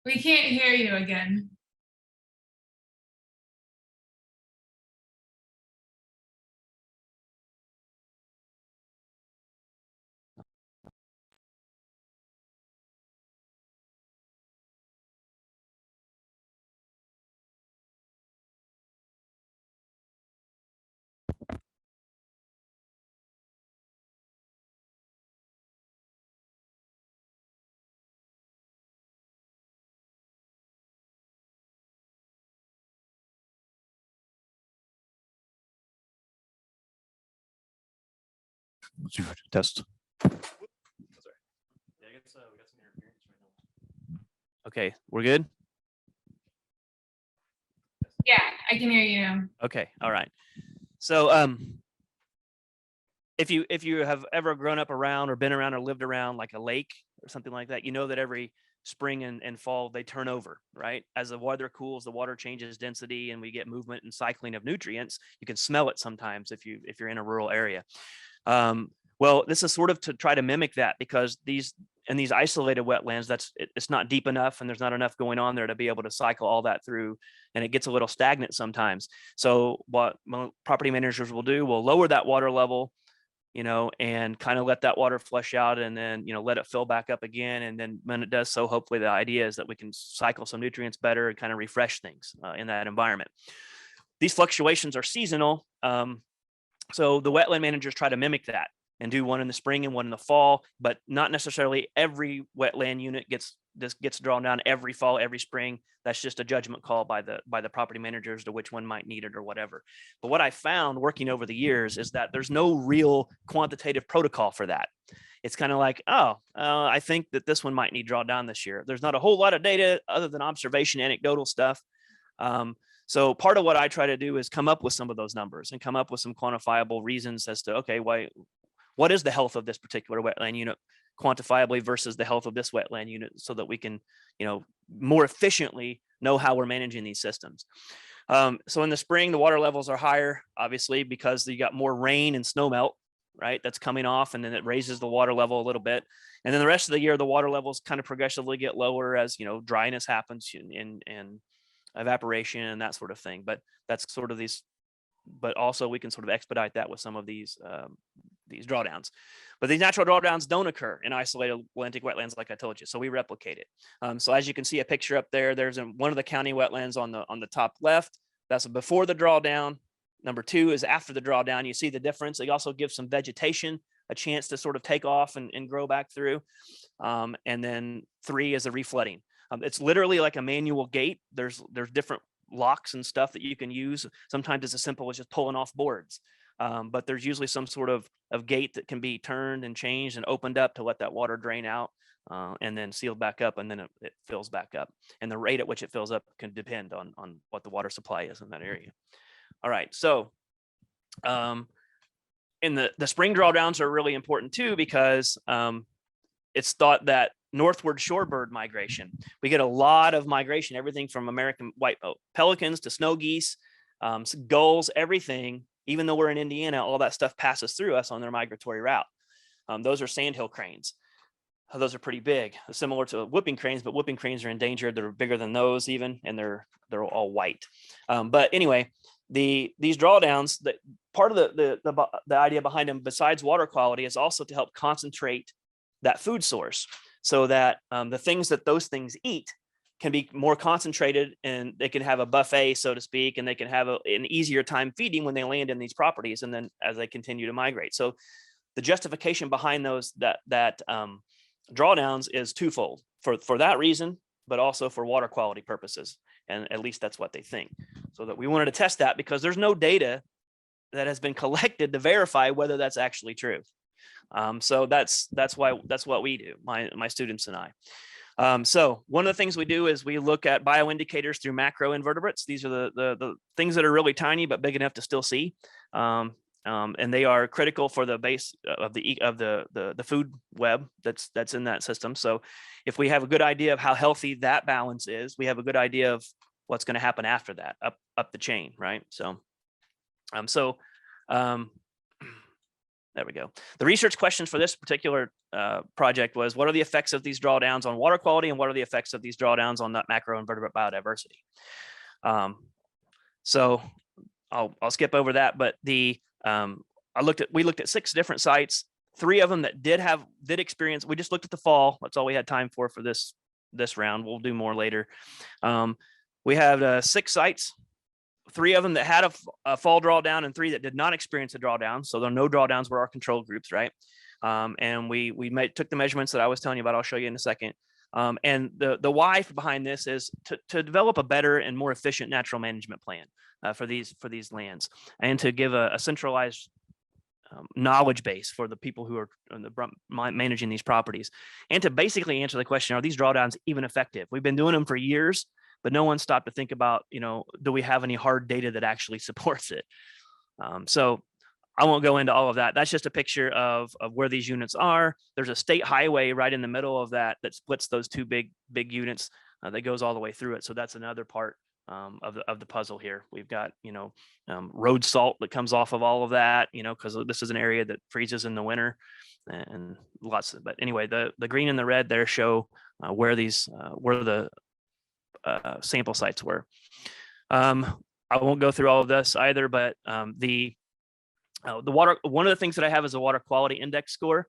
can't hear you again.
Test. Okay, we're good.
Yeah, I can hear you now.
Okay, all right. So if you have ever grown up around or been around or lived around like a lake or something like that, you know that every spring and fall they turn over, right? As the weather cools, the water changes density and we get movement and cycling of nutrients. You can smell it sometimes if you're in a rural area. Well, this is sort of to try to mimic that, because these isolated wetlands, it's not deep enough and there's not enough going on there to be able to cycle all that through, and it gets a little stagnant sometimes. So what property managers will do, will lower that water level, and kind of let that water flush out, and then, let it fill back up again. And then when it does so, hopefully the idea is that we can cycle some nutrients better and kind of refresh things in that environment. These fluctuations are seasonal. So the wetland managers try to mimic that and do one in the spring and one in the fall, but not necessarily every wetland unit gets drawn down every fall, every spring. That's just a judgment call by the property managers to which one might need it or whatever. But what I found working over the years is that there's no real quantitative protocol for that. It's kind of like, I think that this one might need drawdown this year. There's not a whole lot of data other than observation, anecdotal stuff. So part of what I try to do is come up with some of those numbers and come up with some quantifiable reasons as to, okay, what is the health of this particular wetland unit quantifiably versus the health of this wetland unit, so that we can, more efficiently know how we're managing these systems. So in the spring, the water levels are higher, obviously, because you got more rain and snow melt, right? That's coming off, and then it raises the water level a little bit. And then the rest of the year, the water levels kind of progressively get lower as, dryness happens and evaporation and that sort of thing. But that's sort of but also we can sort of expedite that with some of these drawdowns. But these natural drawdowns don't occur in isolated lentic wetlands, like I told you. So we replicate it. So as you can see a picture up there, there's one of the county wetlands on the top left. That's before the drawdown. Number 2 is after the drawdown. You see the difference. It also gives some vegetation a chance to sort of take off and grow back through. And then 3 is the reflooding. It's literally like a manual gate. There's different locks and stuff that you can use. Sometimes it's as simple as just pulling off boards. But there's usually some sort of gate that can be turned and changed and opened up to let that water drain out, and then sealed back up, and then it fills back up. And the rate at which it fills up can depend on what the water supply is in that area. All right, so in the spring drawdowns are really important too, because it's thought that northward shorebird migration, we get a lot of migration, everything from American white pelicans to snow geese, gulls, everything. Even though we're in Indiana, all that stuff passes through us on their migratory route. Those are sandhill cranes. Those are pretty big, similar to whooping cranes, but whooping cranes are endangered. They're bigger than those even, and they're all white. But anyway, these drawdowns, that part of the idea behind them, besides water quality, is also to help concentrate that food source, so that the things that those things eat can be more concentrated, and they can have a buffet, so to speak, and they can have an easier time feeding when they land in these properties, and then as they continue to migrate. So the justification behind those that drawdowns is twofold, for that reason, but also for water quality purposes. And at least that's what they think. So that we wanted to test that, because there's no data that has been collected to verify whether that's actually true. So that's what we do, my students and I. So one of the things we do is we look at bioindicators through macro invertebrates. These are the things that are really tiny but big enough to still see, and they are critical for the base of the food web that's in that system. So if we have a good idea of how healthy that balance is, we have a good idea of what's going to happen after that up the chain, right? So there we go. The research questions for this particular project was, what are the effects of these drawdowns on water quality, and what are the effects of these drawdowns on that macroinvertebrate biodiversity? So I'll skip over that, but we looked at 6 different sites, 3 of them that did experience. We just looked at the fall. That's all we had time for this round. We'll do more later. We have 6 sites. 3 of them that had a fall drawdown, and 3 that did not experience a drawdown. So there are no drawdowns were our control groups, right? And we took the measurements that I was telling you about. I'll show you in a second. And the why behind this is to develop a better and more efficient natural management plan for these lands, and to give a centralized knowledge base for the people who are managing these properties, and to basically answer the question, are these drawdowns even effective? We've been doing them for years, but no one stopped to think about, do we have any hard data that actually supports it? So I won't go into all of that. That's just a picture of where these units are. There's a state highway right in the middle of that splits those 2 big units that goes all the way through it. So that's another part of the puzzle here. We've got, road salt that comes off of all of that, because this is an area that freezes in the winter, and lots of, but anyway, the green and the red there show where the sample sites were. I won't go through all of this either, but the water, one of the things that I have is a water quality index score,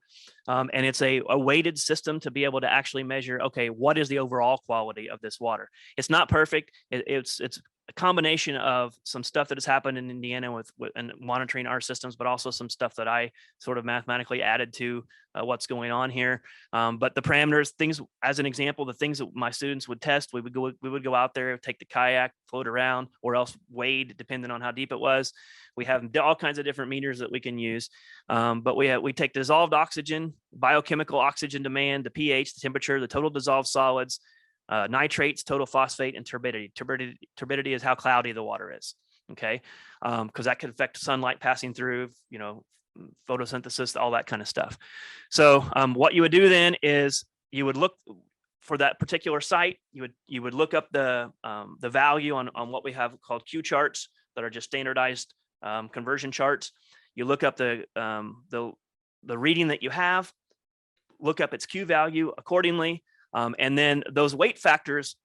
and it's a weighted system to be able to actually measure, okay, what is the overall quality of this water? It's not perfect. It's a combination of some stuff that has happened in Indiana with and monitoring our systems, but also some stuff that I sort of mathematically added to what's going on here. But the parameters, things, as an example, the things that my students would test, we would go out there, take the kayak, float around, or else wade, depending on how deep it was. We have all kinds of different meters that we can use. But we take dissolved oxygen, biochemical oxygen demand, the pH, the temperature, the total dissolved solids, nitrates, total phosphate, and turbidity. Turbidity is how cloudy the water is. Okay, because that could affect sunlight passing through. photosynthesis, all that kind of stuff. So what you would do then is you would look for that particular site. You would look up the value on what we have called Q charts that are just standardized conversion charts. You look up the reading that you have, look up its Q value accordingly, and then those weight factors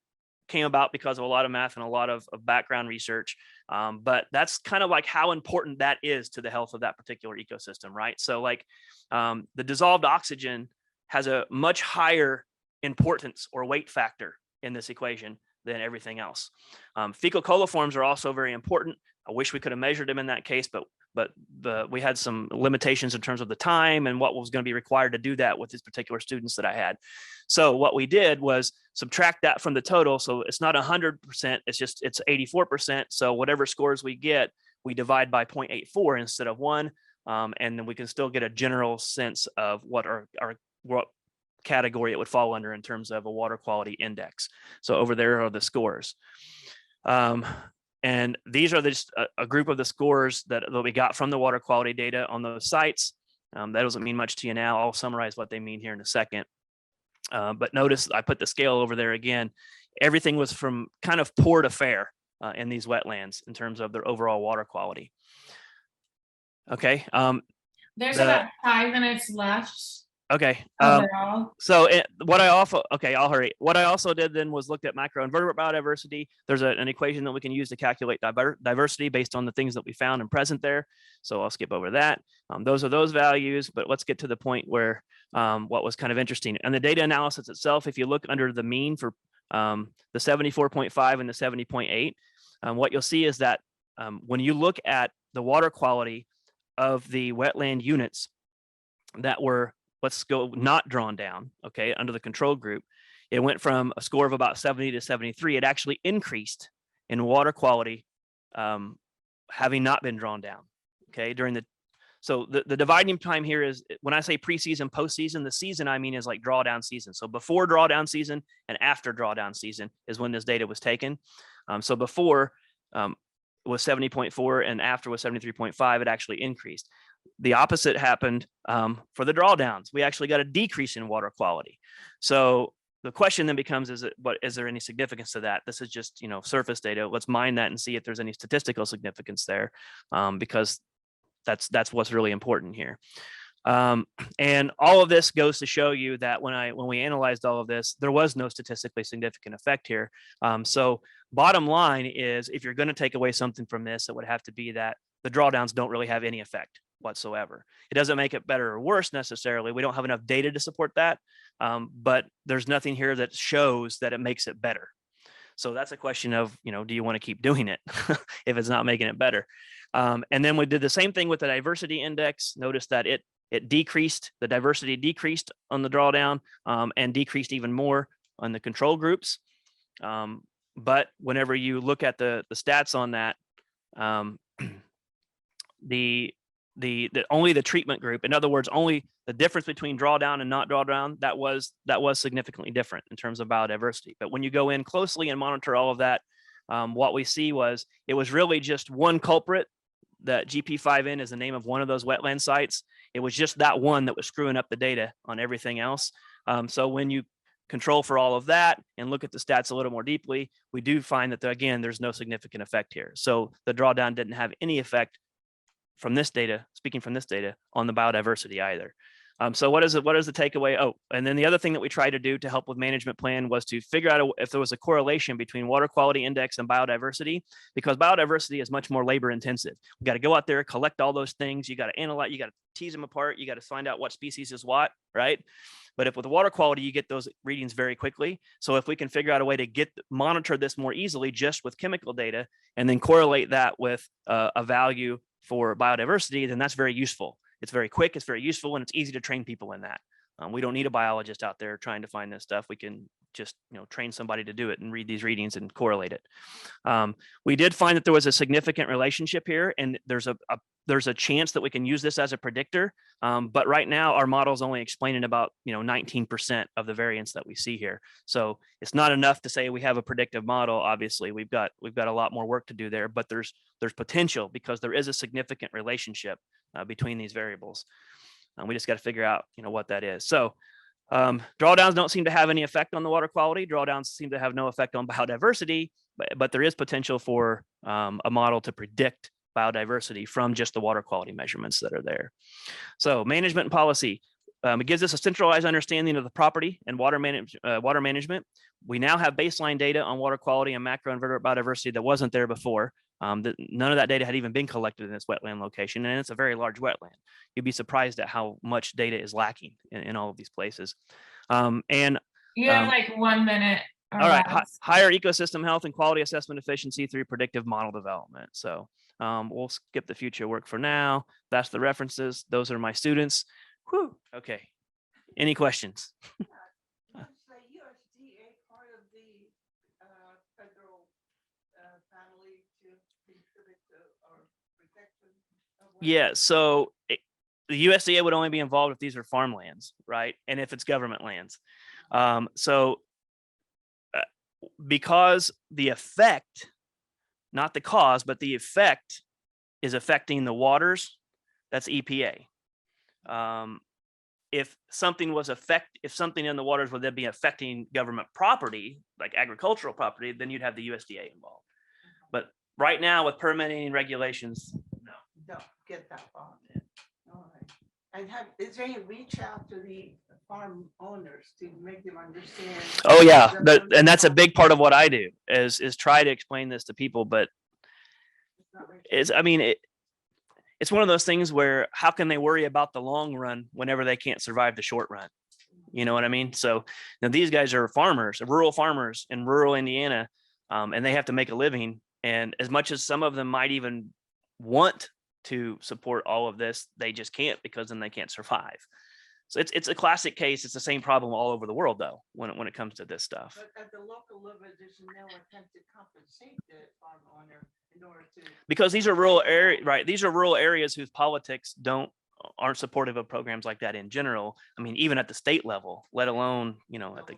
came about because of a lot of math and a lot of background research. But that's kind of like how important that is to the health of that particular ecosystem, right? So like the dissolved oxygen has a much higher importance or weight factor in this equation than everything else. Fecal coliforms are also very important. I wish we could have measured them in that case, but we had some limitations in terms of the time and what was going to be required to do that with these particular students that I had. So what we did was subtract that from the total. So it's not 100%, it's 84%. So whatever scores we get, we divide by 0.84 instead of 1. And then we can still get a general sense of what what category it would fall under in terms of a water quality index. So over there are the scores. And these are just a group of the scores that we got from the water quality data on those sites. That doesn't mean much to you now. I'll summarize what they mean here in a second. But notice I put the scale over there again. Everything was from kind of poor to fair in these wetlands in terms of their overall water quality. Okay.
There's about 5 minutes left.
Okay.
Overall.
So what I also, okay, I'll hurry. What I also did then was looked at macroinvertebrate biodiversity. There's an equation that we can use to calculate diversity based on the things that we found and present there. So I'll skip over that. Those are those values, but let's get to the point where what was kind of interesting. And the data analysis itself, if you look under the mean for the 74.5 and the 70.8, what you'll see is that when you look at the water quality of the wetland units that were, let's go, not drawn down, okay, under the control group, it went from a score of about 70 to 73. It actually increased in water quality having not been drawn down, okay, during the, so the dividing time here is, when I say preseason, postseason, the season I mean is like drawdown season. So before drawdown season and after drawdown season is when this data was taken. So before was 70.4 and after was 73.5, it actually increased. The opposite happened for the drawdowns. We actually got a decrease in water quality. So the question then becomes, is there any significance to that? This is just, surface data. Let's mine that and see if there's any statistical significance there, because that's what's really important here. And all of this goes to show you that when we analyzed all of this, there was no statistically significant effect here. So bottom line is, if you're going to take away something from this, it would have to be that the drawdowns don't really have any effect whatsoever. It doesn't make it better or worse necessarily. We don't have enough data to support that, but there's nothing here that shows that it makes it better. So that's a question of, do you want to keep doing it if it's not making it better? And then we did the same thing with the diversity index. Notice that it decreased, the diversity decreased on the drawdown and decreased even more on the control groups. But whenever you look at the stats on that, only the treatment group, in other words, only the difference between drawdown and not drawdown, that was significantly different in terms of biodiversity. But when you go in closely and monitor all of that, what we see was it was really just one culprit. That GP5N is the name of one of those wetland sites. It was just that one that was screwing up the data on everything else. So when you control for all of that and look at the stats a little more deeply, we do find that again, there's no significant effect here. So the drawdown didn't have any effect from this data, speaking from this data, on the biodiversity either. So what is the takeaway? Oh, and then the other thing that we tried to do to help with management plan was to figure out if there was a correlation between water quality index and biodiversity, because biodiversity is much more labor intensive. We got to go out there, collect all those things. You got to analyze, you got to tease them apart. You got to find out what species is what, right? But if with water quality, you get those readings very quickly. So if we can figure out a way to monitor this more easily just with chemical data and then correlate that with a value for biodiversity, then that's very useful. It's very quick, it's very useful, and it's easy to train people in that. We don't need a biologist out there trying to find this stuff. We can just train somebody to do it and read these readings and correlate it. We did find that there was a significant relationship here, and there's a chance that we can use this as a predictor. But right now our model's only explaining about 19% of the variance that we see here. So it's not enough to say we have a predictive model. Obviously, we've got a lot more work to do there, but there's potential because there is a significant relationship between these variables. We just got to figure out what that is. So drawdowns don't seem to have any effect on the water quality. Drawdowns seem to have no effect on biodiversity, but there is potential for a model to predict biodiversity from just the water quality measurements that are there. So management and policy. It gives us a centralized understanding of the property and water management. We now have baseline data on water quality and macroinvertebrate biodiversity that wasn't there before. None of that data had even been collected in this wetland location, and it's a very large wetland. You'd be surprised at how much data is lacking in all of these places. And
You have like 1 minute. or
all right,
less.
higher ecosystem health and quality assessment efficiency through predictive model development. So we'll skip the future work for now. That's the references. Those are my students. Whew. Okay. Any questions? Yeah, so the USDA would only be involved if these are farmlands, right? And if it's government lands. Because the effect, not the cause, but the effect is affecting the waters, that's EPA. If something in the waters would then be affecting government property, like agricultural property, then you'd have the USDA involved. But right now with permitting and regulations, no.
Don't get that far. All right. And is there any reach out to the farm owners to make them understand?
Oh yeah, and that's a big part of what I do is try to explain this to people. But it's one of those things where how can they worry about the long run whenever they can't survive the short run? You know what I mean? So now these guys are farmers, rural farmers in rural Indiana, and they have to make a living. And as much as some of them might even want to support all of this, they just can't, because then they can't survive. So it's a classic case. It's the same problem all over the world, though, when it comes to this stuff.
But at the local level, there's no attempt to compensate the farm owner in order to.
Because these are rural areas, right? These are rural areas whose politics aren't supportive of programs like that in general. I mean, even at the state level, let alone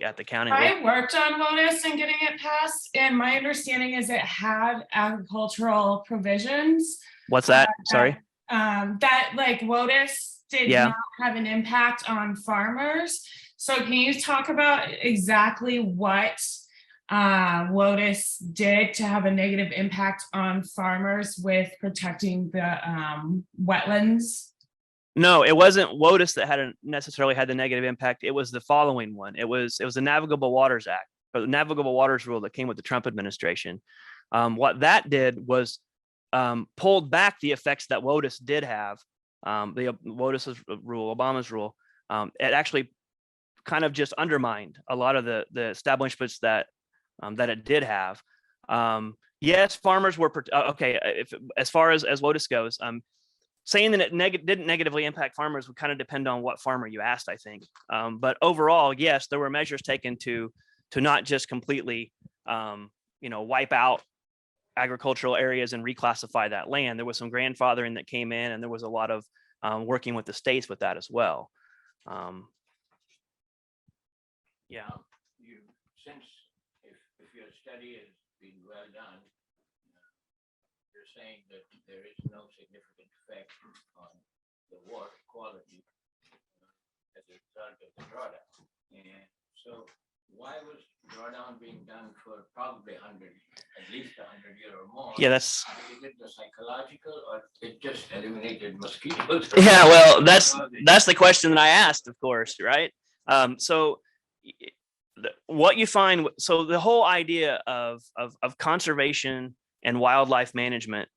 at the county level.
I worked on WOTUS and getting it passed, and my understanding is it had agricultural provisions.
What's that? Sorry.
That like WOTUS did not have an impact on farmers. So can you talk about exactly what WOTUS did to have a negative impact on farmers with protecting the wetlands?
No, it wasn't WOTUS that necessarily had the negative impact. It was the following one. It was the Navigable Waters Act, or the Navigable Waters Rule that came with the Trump administration. What that did was pulled back the effects that WOTUS did have. The WOTUS rule, Obama's rule, it actually kind of just undermined a lot of the establishments that it did have. Yes, farmers were okay. As far as WOTUS goes, saying that it didn't negatively impact farmers would kind of depend on what farmer you asked, I think. But overall, yes, there were measures taken to not just completely wipe out agricultural areas and reclassify that land. There was some grandfathering that came in, and there was a lot of working with the states with that as well.
Since if your study has been well done, you're saying that there is no significant effect on the water quality as a result of the drawdown. And so why was drawdown being done for probably at least 100 years or more?
Yeah, that's.
Is it the psychological, or it just eliminated mosquitoes?
Yeah, well, that's the question that I asked, of course, right? So what you find, so the whole idea of conservation and wildlife management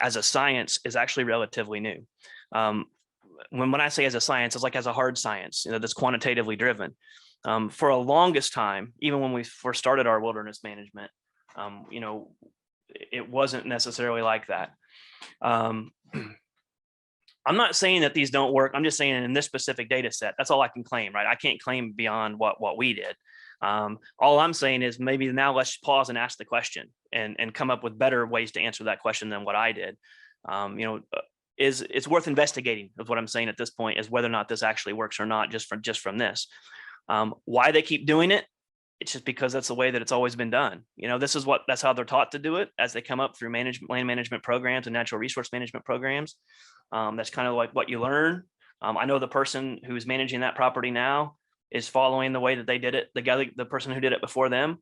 as a science is actually relatively new. When I say as a science, it's like as a hard science, that's quantitatively driven. For a longest time, even when we first started our wilderness management, it wasn't necessarily like that. I'm not saying that these don't work. I'm just saying in this specific data set, that's all I can claim, right? I can't claim beyond what we did. All I'm saying is maybe now let's pause and ask the question and come up with better ways to answer that question than what I did. It's worth investigating is what I'm saying at this point, is whether or not this actually works or not, just from this. Why they keep doing it, it's just because that's the way that it's always been done. That's how they're taught to do it as they come up through land management programs and natural resource management programs. That's kind of like what you learn. I know the person who's managing that property now is following the way that they did it. The person who did it before them,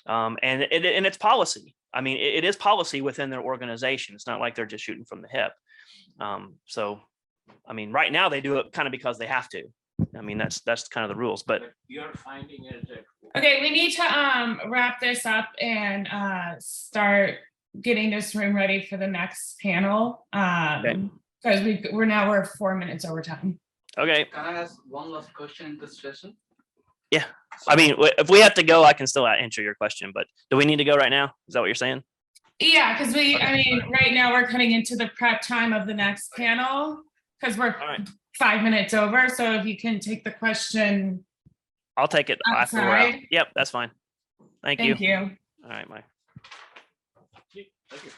and it's policy. I mean, it is policy within their organization. It's not like they're just shooting from the hip. So, I mean, right now they do it kind of because they have to. I mean, that's kind of the rules. But
your finding is that.
Okay, we need to wrap this up and start getting this room ready for the next panel. Because we're 4 minutes over time.
Okay.
Can I ask one last question in this session?
Yeah. I mean, if we have to go, I can still answer your question, but do we need to go right now? Is that what you're saying?
Yeah, because right now we're cutting into the prep time of the next panel because we're
All right.
5 minutes over. So if you can take the question.
I'll take it after we're out.
Outside.
Yep, that's fine. Thank you.
Thank you.
All right, bye.
Thank you.